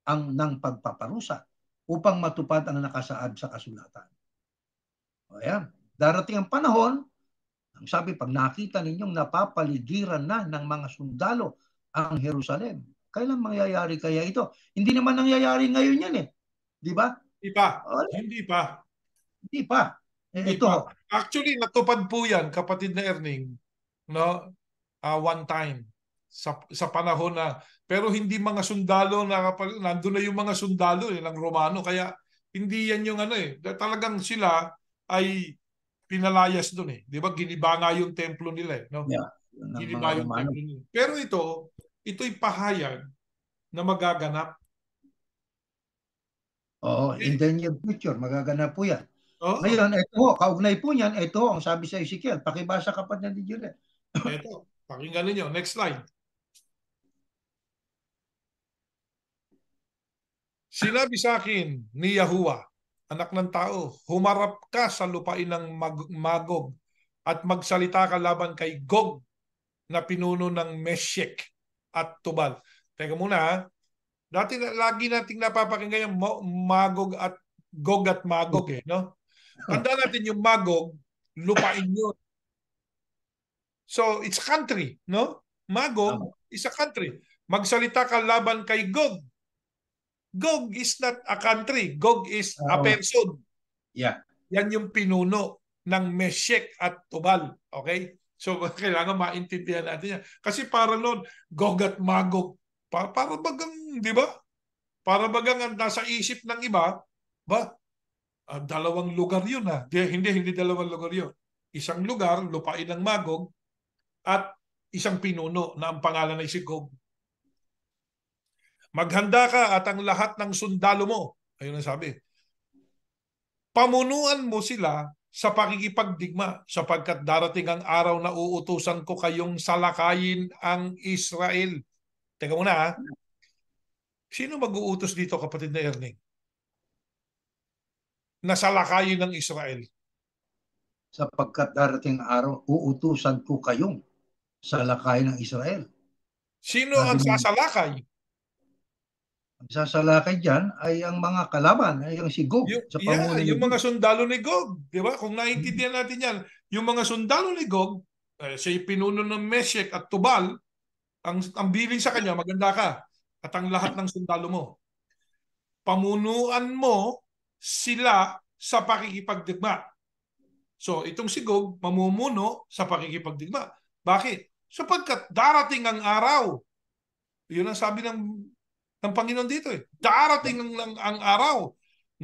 ang ng pagpaparusa upang matupad ang nakasaad sa kasulatan. O yan, darating ang panahon, ang sabi, pag nakita ninyong napapaligiran na ng mga sundalo ang Jerusalem, kailan mangyayari kaya ito? Hindi naman nangyayari ngayon yan eh. Di ba? Hindi pa. O, Hindi pa. hindi pa. Hindi Ito, pa. Actually, natupad po yan, kapatid na Erning, no? One time sa panahon na pero hindi mga sundalo nandun na yung mga sundalo ng Romano kaya hindi yan yung ano talagang sila ay pinalayas doon eh. 'Di ba? Giniba nga yung templo nila no? yeah, yun ang mga Giniba yung Romano. templo nila. Pero ito'y pahayag na magaganap. Oo, in Eh, the near future, magaganap po yan. oo, Ngayon, ito ho, kaugnay po niyan, ito ho, ang sabi sa Ezekiel, pakibasa ka pa niyan ni Juliet. eto. Pakinggan niyo. Next slide. Sinabi sa akin ni Yahuwah, anak ng tao, humarap ka sa lupain ng Magog at magsalita ka laban kay Gog na pinuno ng Meshek at Tubal. Teka muna ha. Lagi nating napapakinggan yung Magog at Gog at Magog no? Tanda natin yung Magog, lupain yun. So, it's a country, no? Magog is a country. Magsalita ka laban kay Gog. Gog is not a country. Gog is a person. Yeah. Yan yung pinuno ng Meshek at Tubal. Okay? So, kailangan maintindihan natin yan. Kasi para noon, Gog at Magog, para bagang, di ba? Para bagang ang nasa isip ng iba, ba? Dalawang lugar yun hindi dalawang lugar yun. Isang lugar, lupain ng Magog, at isang pinuno na ang pangalan ay si Gog. Maghanda ka at ang lahat ng sundalo mo. Ayun ang sabi. Pamunuan mo sila sa pakikipagdigma sapagkat darating ang araw na uutusan ko kayong salakayin ang Israel. Teka muna ha. Sino mag-uutos dito kapatid na Erning? Na salakayin ng Israel. Sapagkat darating araw, uutusan ko kayong salakay ng Israel. Sino Sabi ang niya, sasalakay? ang sasalakay dyan ay ang mga kalaban, ay ang si Gog, sa pangulo ni Yung Gog. mga sundalo ni Gog. Di ba? Kung naiintindihan natin yan, yung mga sundalo ni Gog, Siya pinuno ng Meshek at Tubal, ang bilin sa kanya, maganda ka. At ang lahat ng sundalo mo. Pamunuan mo sila sa pakikipagdigma. So, itong si Gog, mamumuno sa pakikipagdigma. Bakit? Sapagkat darating ang araw. Yun ang sabi ng Panginoon dito eh. Darating ang araw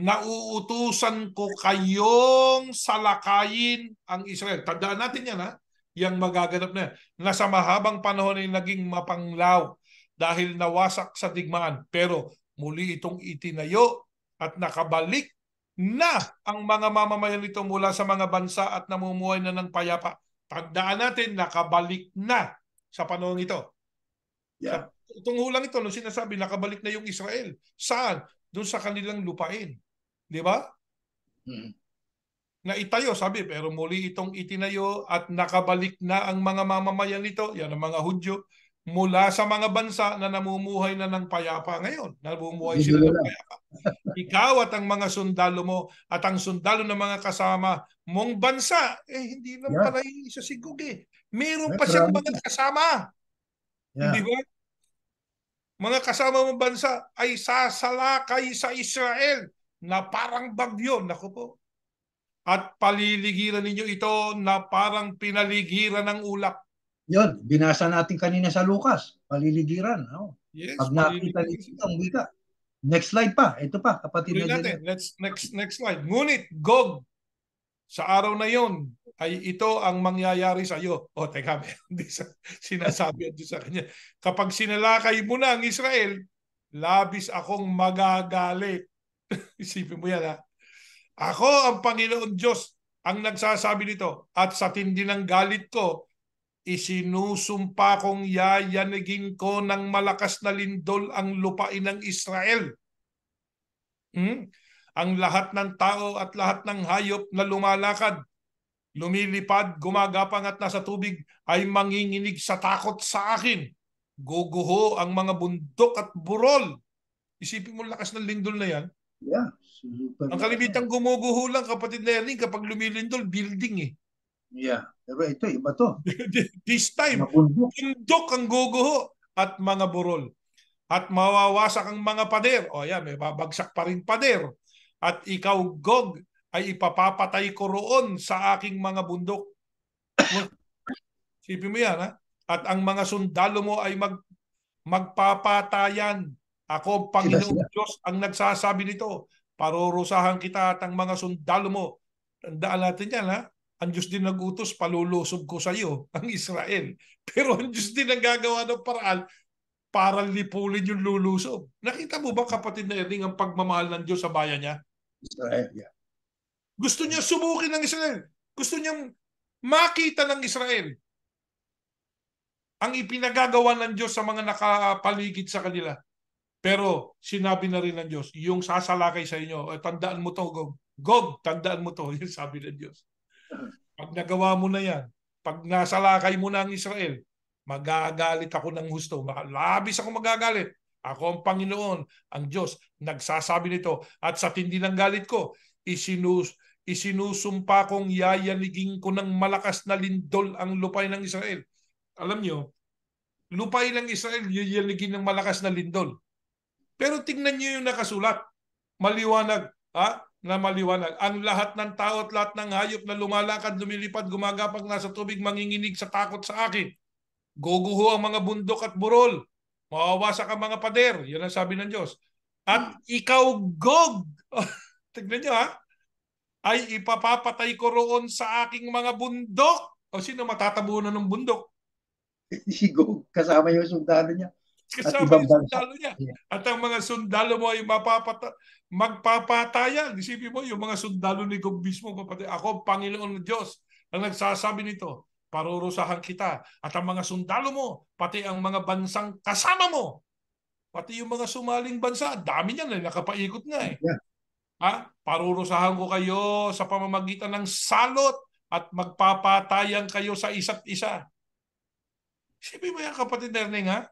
na uutusan ko kayong salakayin ang Israel. Tandaan natin yan ha. Yang magaganap na yan. Na sa mahabang panahon ay naging mapanglaw dahil nawasak sa digmaan. Pero muli itong itinayo at nakabalik na ang mga mamamayan nito mula sa mga bansa at namumuhay na ng payapa. Tandaan natin, nakabalik na sa panahon ito. Yeah. Itong hulang ito, nung sinasabi, nakabalik na yung Israel. Saan? Doon sa kanilang lupain. Di ba? Na itayo, sabi, pero muli itong itinayo at nakabalik na ang mga mamamayan nito, yan ang mga Hudyo, mula sa mga bansa na namumuhay na ng payapa ngayon. Namumuhay sila ng payapa. Ikaw at ang mga sundalo mo at ang sundalo ng mga kasama mong bansa, hindi naman pala isa si Gog eh. Meron pa siyang mga kasama. Hindi ba? Mga kasama mong bansa ay sasalakay sa Israel na parang bagyo. Naku po. At paliligiran ninyo ito na parang pinaligiran ng ulap. Yun, binasa natin kanina sa Lucas. Paliligiran. Oh. Yes, pag nakita nito ang wika. Next slide pa. Ito pa, kapatid na natin. Next slide. Ngunit, Gog, sa araw na yon ay ito ang mangyayari sa iyo. O, teka, hindi sinasabi ito sa kanya. Kapag sinalakay mo na ang Israel, labis akong magagalit. Isipin mo yan, ha? Ako ang Panginoon Diyos ang nagsasabi nito. At sa tindi ng galit ko, isinusumpa kong yayanigin ko ng malakas na lindol ang lupain ng Israel. Ang lahat ng tao at lahat ng hayop na lumalakad, lumilipad, gumagapang at nasa tubig ay manginginig sa takot sa akin. Guguho ang mga bundok at burol. Isipin mo lakas ng lindol na yan. Yeah. Ang kalimitang gumuguho lang, kapatid na yan, kapag lumilindol, building eh. Yeah. Pero ito, iba to. This time, bundok ang guguho at mga burol. At mawawasak ang mga pader. O yan, may babagsak pa rin pader. At ikaw, Gog, ay ipapapatay ko roon sa aking mga bundok. Sipin mo yan, ha? At ang mga sundalo mo ay magpapatayan. Ako, Panginoong Diyos, ang nagsasabi nito. Parurusahan kita at ang mga sundalo mo. Tandaan natin yan, ha? Ang Diyos din nag-utos, palulusob ko sa iyo, ang Israel. Pero ang Diyos din ang gagawa ng paraan para lipulin yung lulusob. Nakita mo ba, kapatid na Erning, ang pagmamahal ng Diyos sa bayan niya? Israel, yeah. Gusto niya sumukin ng Israel. Gusto niyang makita ng Israel ang ipinagagawa ng Diyos sa mga nakapaligid sa kanila. Pero sinabi na rin ng Diyos, yung sasalakay sa inyo, tandaan mo to, Gog. Gog, tandaan mo to, yung sabi ng Diyos. Pag nagawa mo na yan, pag nasalakay mo na ang Israel, magagalit ako ng husto. Labis ako magagalit. Ako ang Panginoon, ang Diyos, nagsasabi nito. At sa tindi ng galit ko, isinusumpa kong yayanigin ko ng malakas na lindol ang lupay ng Israel. Alam nyo, lupay ng Israel, yayanigin ng malakas na lindol. Pero tingnan nyo yung nakasulat. Maliwanag, ha? Na maliwanag. Ang lahat ng tao at lahat ng hayop na lumalakad, lumilipad, gumagapang nasa tubig, manginginig sa takot sa akin. Guguho ang mga bundok at burol. Mawawasak ang mga pader. Yan ang sabi ng Diyos. At ikaw, Gog, tignan nyo, ha? Ay ipapapatay ko roon sa aking mga bundok. O sino matatabunan ng bundok? Si Gog, kasama yung sundalo niya. Kasama yung sundalo niya. At ang mga sundalo mo ay magpapatayan. Isipin mo, yung mga sundalo ni Gog mismo, kapatid. Ako, Panginoon ng Diyos, ang nagsasabi nito, parurusahan kita. At ang mga sundalo mo, pati ang mga bansang kasama mo, pati yung mga sumaling bansa, dami niyan, nakapaikot nga eh. Yeah. Ha? Parurusahan ko kayo sa pamamagitan ng salot at magpapatayan kayo sa isa't isa. Isipin mo yan, kapatid Erning, ha?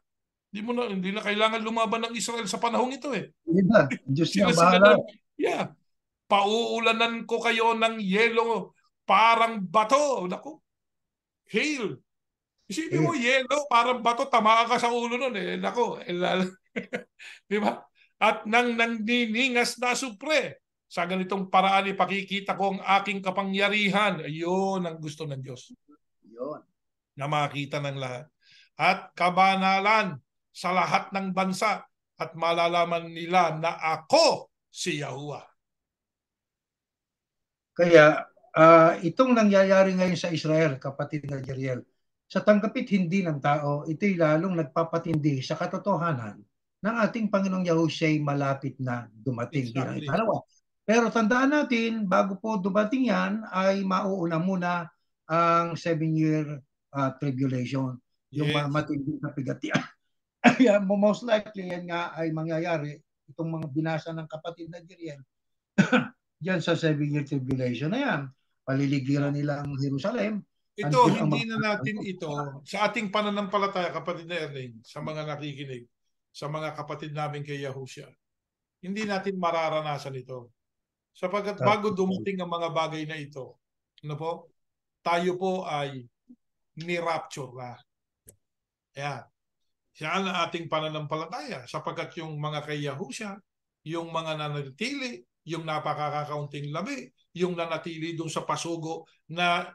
Hindi na kailangan lumaban ng Israel sa panahong ito eh. Diba? Diyos niya, bahala. Yeah. Pauulanan ko kayo ng yelo parang bato. Naku. Hail. Isipin mo, Hail. yelo, parang bato, tamaan ka sa ulo nun. Nako, di ba? At nang nangniningas na supre, sa ganitong paraan ipakikita ko ang aking kapangyarihan. Ayun ang gusto ng Diyos. Yun. Na makita ng lahat. At kabanalan sa lahat ng bansa at malalaman nila na ako si Yahuwah. Kaya itong nangyayari ngayon sa Israel, kapatid na Jeriel, sa tanggapit hindi ng tao, ito'y lalong nagpapatindi sa katotohanan ng ating Panginoong Yahushua malapit na dumating bilang Exactly. ikalawa. Pero tandaan natin, bago po dumating yan, ay mauuna muna ang 7-year tribulation, yung Yes. matinding na pigatian. Kaya most likely yan nga ay mangyayari, itong mga binasa ng kapatid na Jeriel, yan sa 7-year tribulation na yan. Paliligiran nila ang Jerusalem. Ito, Until ang hindi na natin ito, sa ating pananampalataya, kapatid na Erling, sa mga nakikinig, sa mga kapatid namin kay Yahushua, hindi natin mararanasan ito. Sapagkat bago dumating ang mga bagay na ito, ano po, tayo po ay ni-rapture na. Ayan. Yan ang ating pananampalataya. Sapagkat yung mga kay Yahushua, yung mga nanatili, yung napakakaunting labi, yung nanatili doon sa pasugo na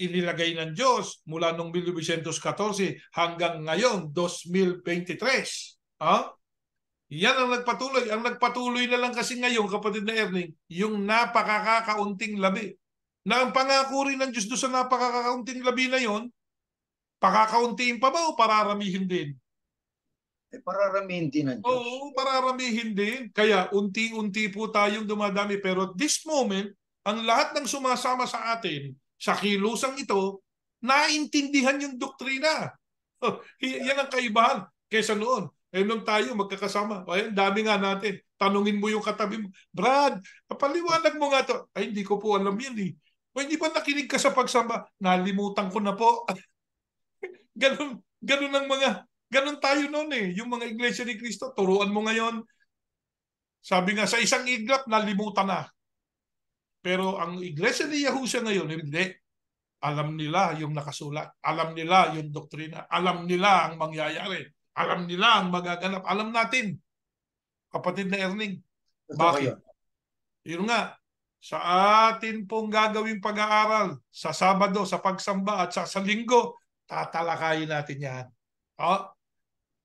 inilagay ng Diyos mula noong 1914 hanggang ngayon, 2023. Ha? Yan ang nagpatuloy. Ang nagpatuloy na lang kasi ngayon, kapatid na Erning, yung napakakaunting labi. Na ang pangako rin ng Diyos doon sa napakakaunting labi na yon, pakakauntiin pa ba o pararamihin din? Pararamihin din ng Diyos. Oo, pararamihin din. Kaya unti-unti po tayong dumadami. Pero at this moment, ang lahat ng sumasama sa atin, sa kilusang ito, naintindihan yung doktrina. Yan ang kaibahan kaysa noon. Eh nung tayo magkakasama, ay, dami nga natin. Tanungin mo yung katabi mo, Brad, paliwanag mo nga to. Ay, hindi ko po alam yan eh. O hindi ba nakinig ka sa pagsamba? Nalimutan ko na po. Ganun ang mga, ganun tayo noon eh. Yung mga iglesia ni Cristo, turuan mo ngayon. Sabi nga, sa isang iglap, nalimutan na. Pero ang iglesia ni Yahushua ngayon, hindi. Alam nila yung nakasulat. Alam nila yung doktrina. Alam nila ang mangyayari. Alam nila ang magaganap. Alam natin, kapatid na Erning. Bakit? Yun nga, sa atin pong gagawing pag-aaral, sa Sabado, sa pagsamba at sa Linggo, tatalakayin natin yan.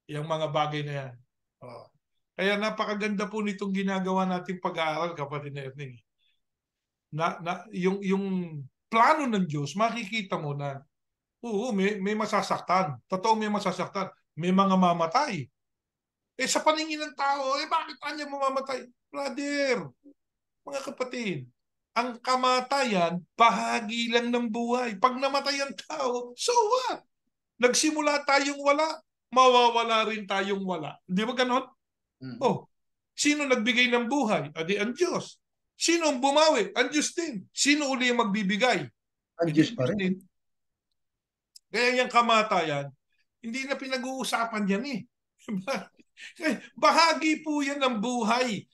Yung mga bagay na yan. Kaya napakaganda po nitong ginagawa nating pag-aaral, kapatid na Erning. Yung plano ng Diyos, makikita mo na oo, may masasaktan. Totoo may masasaktan. May mga mamatay. Eh sa paningin ng tao, bakit kanya mamamatay? Brother, mga kapatid, ang kamatayan, bahagi lang ng buhay. Pag namatay ang tao, so what? Nagsimula tayong wala, mawawala rin tayong wala. Di ba ganon? Oh, sino nagbigay ng buhay? Adi ang Diyos. Sino ang bumawi? Ang Diyos din. Sino uli ang magbibigay? Ang Diyos pa rin. Kaya yung kamatayan, hindi na pinag-uusapan yan eh. Bahagi po yan ng buhay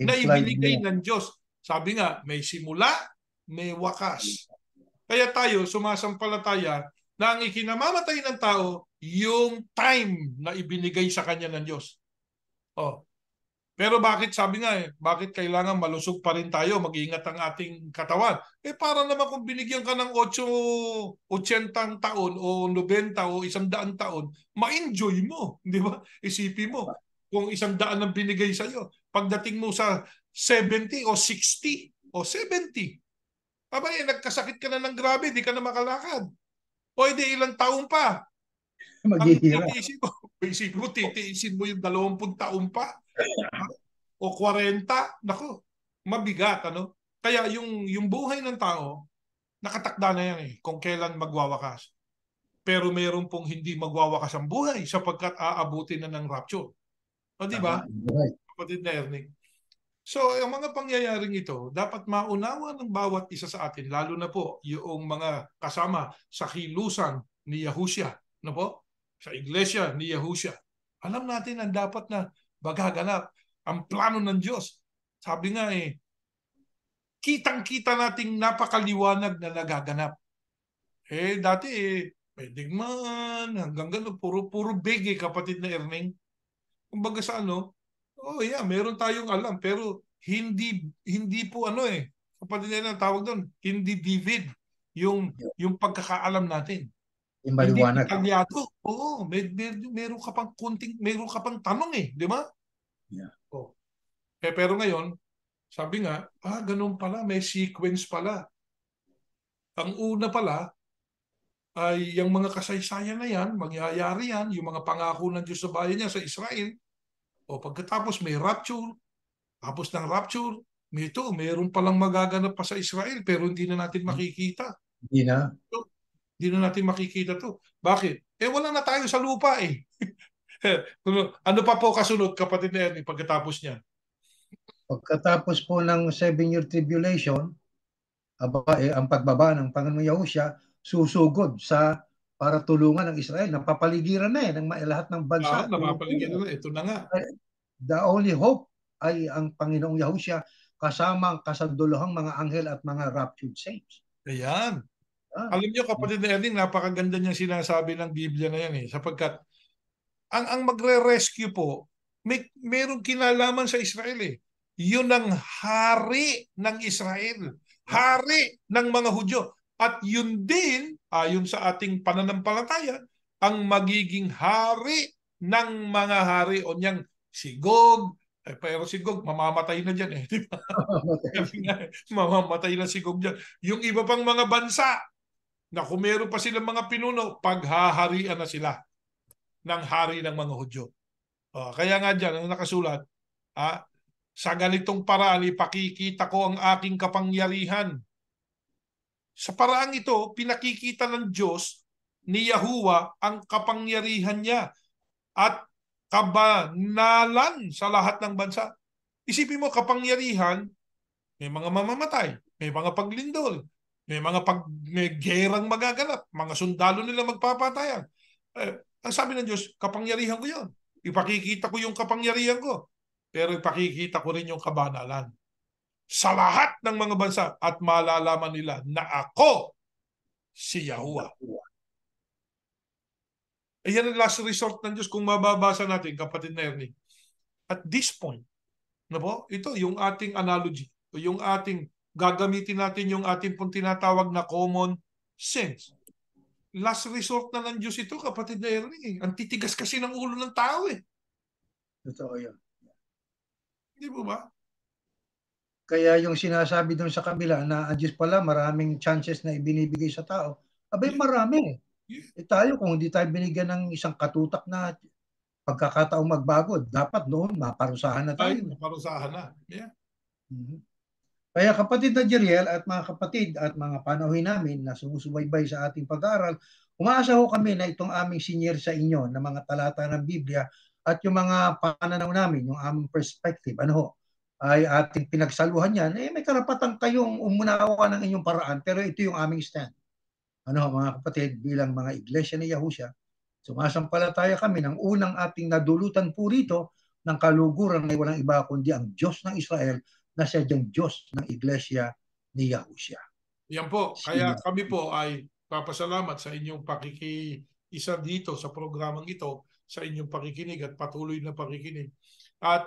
na ibinigay ng Diyos. Sabi nga, may simula, may wakas. Kaya tayo, sumasampalataya na ang ikinamamatay ng tao, yung time na ibinigay sa kanya ng Diyos. Pero bakit, sabi nga bakit kailangan malusog pa rin tayo, mag-iingat ang ating katawan? Para naman kung binigyan ka ng 80 taon o 90 o 100 taon, ma-enjoy mo, di ba? Isipin mo, kung 100 ang binigay sa'yo, pagdating mo sa 70 o 60 o 70, nagkasakit ka na ng grabe, di ka na makalakad. O hindi, ilang taon pa? Maghihirap. Isipin mo, titiisin mo yung 20 taon pa? O 40, nako, mabigat, ano? Kaya yung buhay ng tao, nakatakda na yan kung kailan magwawakas. Pero mayroon pong hindi magwawakas ang buhay sapagkat aabutin na ng rapture. O di ba? Kapatid na Erning. So, ang mga pangyayaring ito, dapat maunawa ng bawat isa sa atin, lalo na po yung mga kasama sa kilusan ni Yahushua, no po? Sa iglesia ni Yahushua. Alam natin ang dapat na magaganap ang plano ng Diyos. Sabi nga kitang-kita nating napakaliwanag na nagaganap. Dati pwedeng man, hanggang gano'n, puro big kapatid na Erning. Kumbaga sa ano, oh yeah, meron tayong alam, pero hindi po kapatid na tawag doon, hindi vivid yung pagkakaalam natin. Yung Hindi maliwanag. detalyado. Oo, meron ka pang meron ka pang tanong di ba? Yeah. Oh. Pero ngayon, sabi nga, ganun pala, may sequence pala. Ang una pala ay yung mga kasaysayan na yan, mangyayari yan, yung mga pangako ng Diyos sa bayan niya sa Israel, o pagkatapos may rapture, tapos ng rapture, meron palang magaganap pa sa Israel pero hindi na natin makikita. Hindi na. Hindi na natin makikita to. Bakit? Wala na tayo sa lupa Ano pa po kasunod, kapatid na Ernie, pagkatapos niya? Pagkatapos po ng 7-year tribulation, ang pagbaba ng Panginoong Yahusya susugod para tulungan ng Israel. Napapaligiran na ng lahat ng bansa. Napapaligiran na. Ito na nga. The only hope ay ang Panginoong Yahusya kasama ang kasagduluhang mga anghel at mga raptured saints. Ayan. Alam niyo, kapatid na Ernie, napakaganda niyang sinasabi ng Biblia na yan sapagkat ang magre-rescue po, merong kinalaman sa Israel Yun ang hari ng Israel. Hari ng mga Hudyo. At yun din, ayon sa ating pananampalataya, ang magiging hari ng mga hari o niyang si Gog. Pero si Gog, mamamatay na dyan di ba? Mamamatay na si Gog dyan. Yung iba pang mga bansa, na kung meron pa silang mga pinuno, paghaharian na sila ng hari ng mga Hudyo. Kaya nga dyan, ang nakasulat, sa ganitong paraan, ipakikita ko ang aking kapangyarihan. Sa paraang ito, pinakikita ng Diyos ni Yahuwah ang kapangyarihan niya at kabanalan sa lahat ng bansa. Isipin mo, kapangyarihan, may mga mamamatay, may mga paglindol, may gerang magaganap, mga sundalo nila magpapatayan. Ang sabi ng Diyos, kapangyarihan ko yun. Ipakikita ko yung kapangyarihan ko. Pero ipakikita ko rin yung kabanalan sa lahat ng mga bansa at malalaman nila na ako si Yahuwah. Yan ang last resort ng Diyos kung mababasa natin, kapatid na Ernie. At this point, ito yung ating analogy, yung ating gagamitin natin yung ating pong tinatawag na common sense. Last resort na ng Diyos ito, kapatid na Ernie. Ang titigas kasi ng ulo ng tao Totoo yun. Di po ba? Kaya yung sinasabi doon sa kabila na ang Diyos pala maraming chances na ibinibigay sa tao, marami. Tayo, kung hindi tayo binigyan ng isang katutak na pagkakataong magbago, dapat noon maparusahan na tayo. Maparusahan na. Yeah. Kaya kapatid na Jeriel at mga kapatid at mga panauhin namin na sumusubaybay sa ating pag-aaral, umaasa ho kami na itong aming senior sa inyo na mga talata ng Biblia at yung mga pananaw namin, yung aming perspective, ay ating pinagsaluhan yan, may karapatan kayong umunawa ng inyong paraan, pero ito yung aming stand. Mga kapatid, bilang mga iglesia ni Yahusya, sumasampalataya kami ng unang ating nadulutan po rito ng kaluguran na walang iba kundi ang Diyos ng Israel na siya diyang Diyos ng iglesia ni Yahusya. Yan po. Kaya kami po ay papasalamat sa inyong pakikiisa dito sa programang ito, sa inyong pakikinig at patuloy na pakikinig. At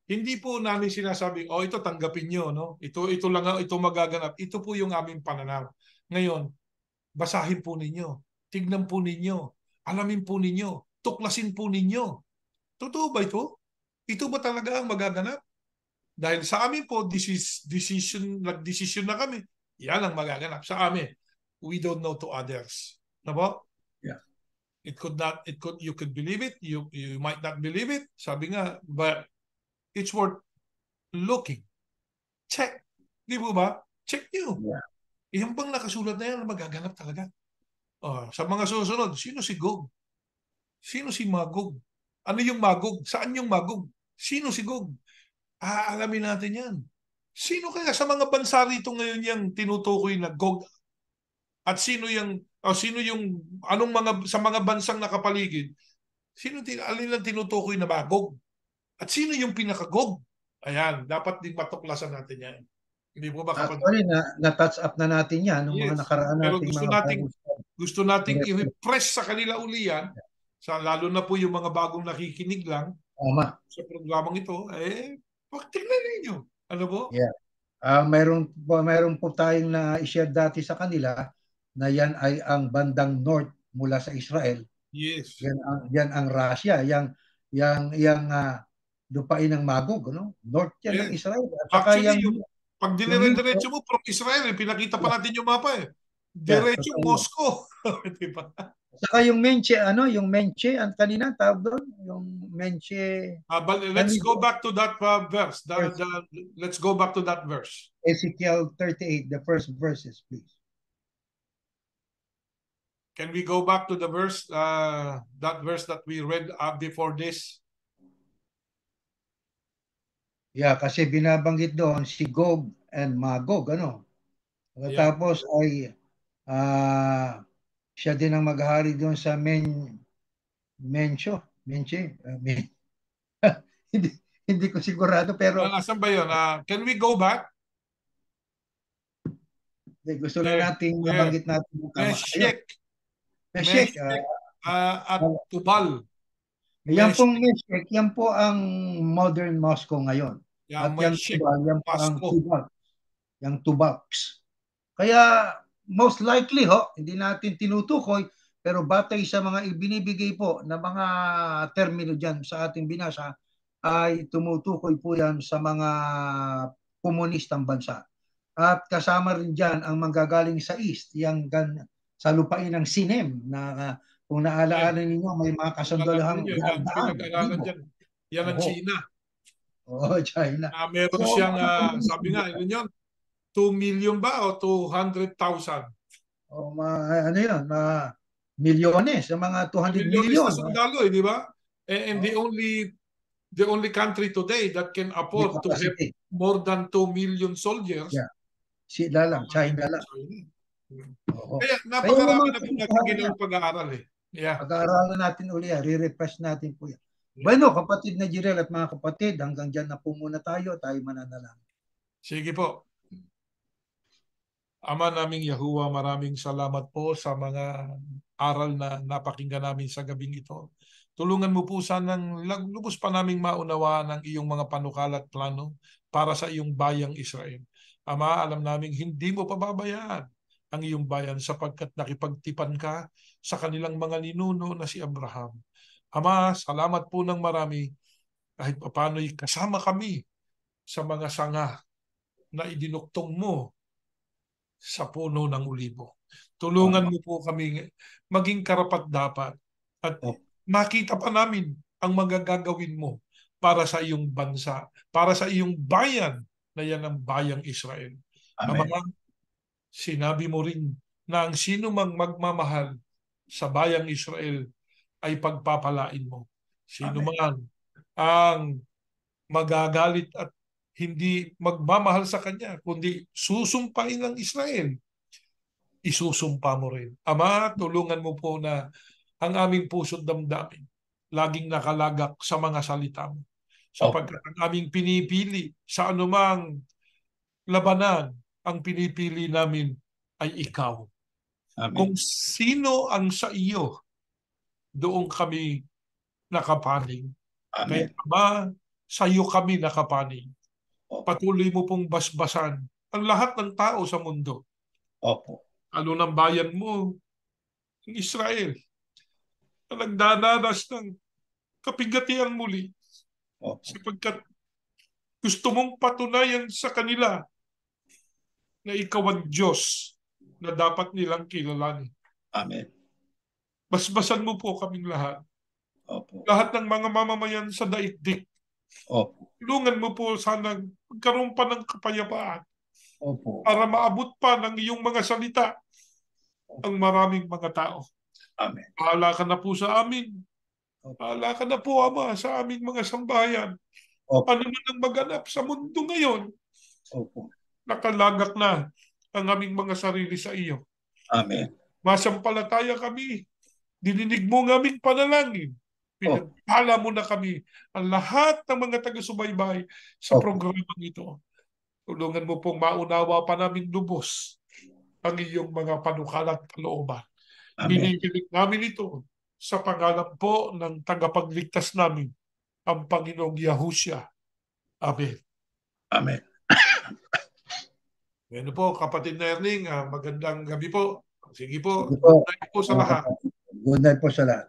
hindi po namin sinasabing, ito tanggapin nyo, no? Ito lang, ito magaganap. Ito po yung aming pananaw. Ngayon, basahin po ninyo. Tignan po ninyo. Alamin po ninyo. Tuklasin po ninyo. Totoo ba ito? Ito ba talaga ang magaganap? Dahil sa amin po, nag-decision na kami. Yan ang magaganap sa amin. We don't know to others. Na po? Yeah. You could believe it. You might not believe it. Sabi nga, but it's worth looking. Check. Di po ba? Check nyo. Yeah. Yung bang nakasulat na yan, magaganap talaga. Sa mga susunod, sino si Gog? Sino si Magog? Ano yung Magog? Saan yung Magog? Sino si Gog? Alamin natin yan. Sino kaya sa mga bansa rito ngayon yung tinutukoy na Gog? At sino yung sa mga bansang nakapaligid, alin ang tinutukoy na Magog? At sino yung pinakagog? Ayan, dapat din matuklasan natin yan. Hindi po ba kapatid? Actually, na-touch up na natin yan ng mga nakaraan Pero nating gusto mga nating Gusto nating i-refresh. i-refresh sa kanila uli yan, lalo na po yung mga bagong nakikinig lang Tama. sa programang ito, tingnan ninyo. Ano po? Yeah. Mayroon po tayong na-share dati sa kanila na yan ay ang bandang north mula sa Israel. Yes. Yan ang Russia, yang lupain ng Magog, no? North yan ng Yes. Israel. At saka Actually, pag yung dinire-diretso mo from Israel, pinakita pa natin yung mapa eh. Diretso totoo yun. Moscow. Diba? Saka yung Menche, ang kanina tawag doon, yung Menche. But let's go back to that verse. Let's go back to that verse. Ezekiel 38, the first verses, please. Can we go back to the verse, that verse that we read before this? Yeah, kasi binabanggit doon si Gog and Magog, ano? Yeah. Tapos ay siya din ang maghari doon sa Menche. hindi, hindi ko sigurado pero Nasaan ba yun? Can we go back? gusto lang nating mabanggit natin yung tama. Meshek. Meshek. At Tubal. Yan pong Meshek, yan po ang modern Moscow ngayon. Yeah, At yan po ang Moscow. yung Tubax. Kaya most likely hindi natin tinutukoy, pero batay sa mga ibinibigay po na mga termino dyan sa ating binasa, ay tumutukoy po yan sa mga komunistang bansa. At kasama rin dyan ang manggagaling sa East, sa lupain ng Sinem, na kung naalaala ninyo, may mga kasundalahang pinag-aralan dyan. Yan ang China. China. Meron siyang, sabi nga, yun, 2 million ba o 200,000? Ano yun? Milyones, mga 200 million. Na sundalo, di ba? And the only country today that can afford to have more than 2 million soldiers. Yeah. Sila lang, China lang. Kaya napakarami na po natin ginawang pag-aaral eh. Yeah. Pag-aaralan natin uli, re-refresh natin po yan. Bueno, kapatid na Jirel at mga kapatid, hanggang dyan na po muna tayo mananalangin. Sige po. Ama naming Yahuwah, maraming salamat po sa mga aral na napakinggan namin sa gabing ito. Tulungan mo po sanang lubos pa naming maunawaan ang iyong mga panukala at plano para sa iyong bayang Israel. Ama, alam naming hindi mo pababayaan ang iyong bayan sapagkat nakipagtipan ka sa kanilang mga ninuno na si Abraham. Ama, salamat po ng marami kahit papano'y kasama kami sa mga sanga na idinuktong mo sa puno ng ulibo. Tulungan mo po kami maging karapat-dapat at makita pa namin ang magagagawin mo para sa iyong bansa, para sa iyong bayan na yan ang bayang Israel. Amen. Ama, sinabi mo rin na ang sino mang magmamahal sa bayang Israel ay pagpapalain mo. Sino man ang magagalit at hindi magmamahal sa kanya, kundi susumpain ng Israel, isusumpa mo rin. Ama, tulungan mo po na ang aming puso't damdamin laging nakalagak sa mga salita mo. Sapagkat ang aming pinipili sa anumang labanan, ang pinipili namin ay ikaw. Amen. Kung sino ang sa iyo, doon kami nakapanig. Amen. Kaya Ama, sa iyo kami nakapanig. Patuloy mo pong basbasan ang lahat ng tao sa mundo. Opo. Lalo ng bayan mo, ng Israel, na nagdadanas ng kapigatian muli. Opo. Sapagkat gusto mong patunayan sa kanila na ikaw ang Diyos na dapat nilang kilalanin. Amen. Basbasan mo po kaming lahat. Opo. Lahat ng mga mamamayan sa daigdig. Opo. Tulungan mo po sana magkaroon pa ng kapayapaan. Opo. Para maabot pa ng iyong mga salita ang maraming mga tao. Amen. Bahala ka na po sa amin. Bahala ka na po, Ama, sa aming mga sambahayan. Opo. Ano man ang maganap sa mundo ngayon? Opo. Nakalagak na ang aming mga sarili sa iyo. Amen. Masampalataya kami. Dininig mo ng aming panalangin. Pinagpala mo na kami ang lahat ng mga taga-subaybay sa programang ito. Tulungan mo pong maunawa pa namin lubos ang iyong mga panukala at kalooban. Amen. Binibilik namin ito sa pangalan po ng tagapagligtas namin, ang Panginoong Yahushua. Amen. Amen. Ano po, kapatid na Erning, magandang gabi po. Sige po, Sige po. good night po sa lahat. Good night po sa lahat.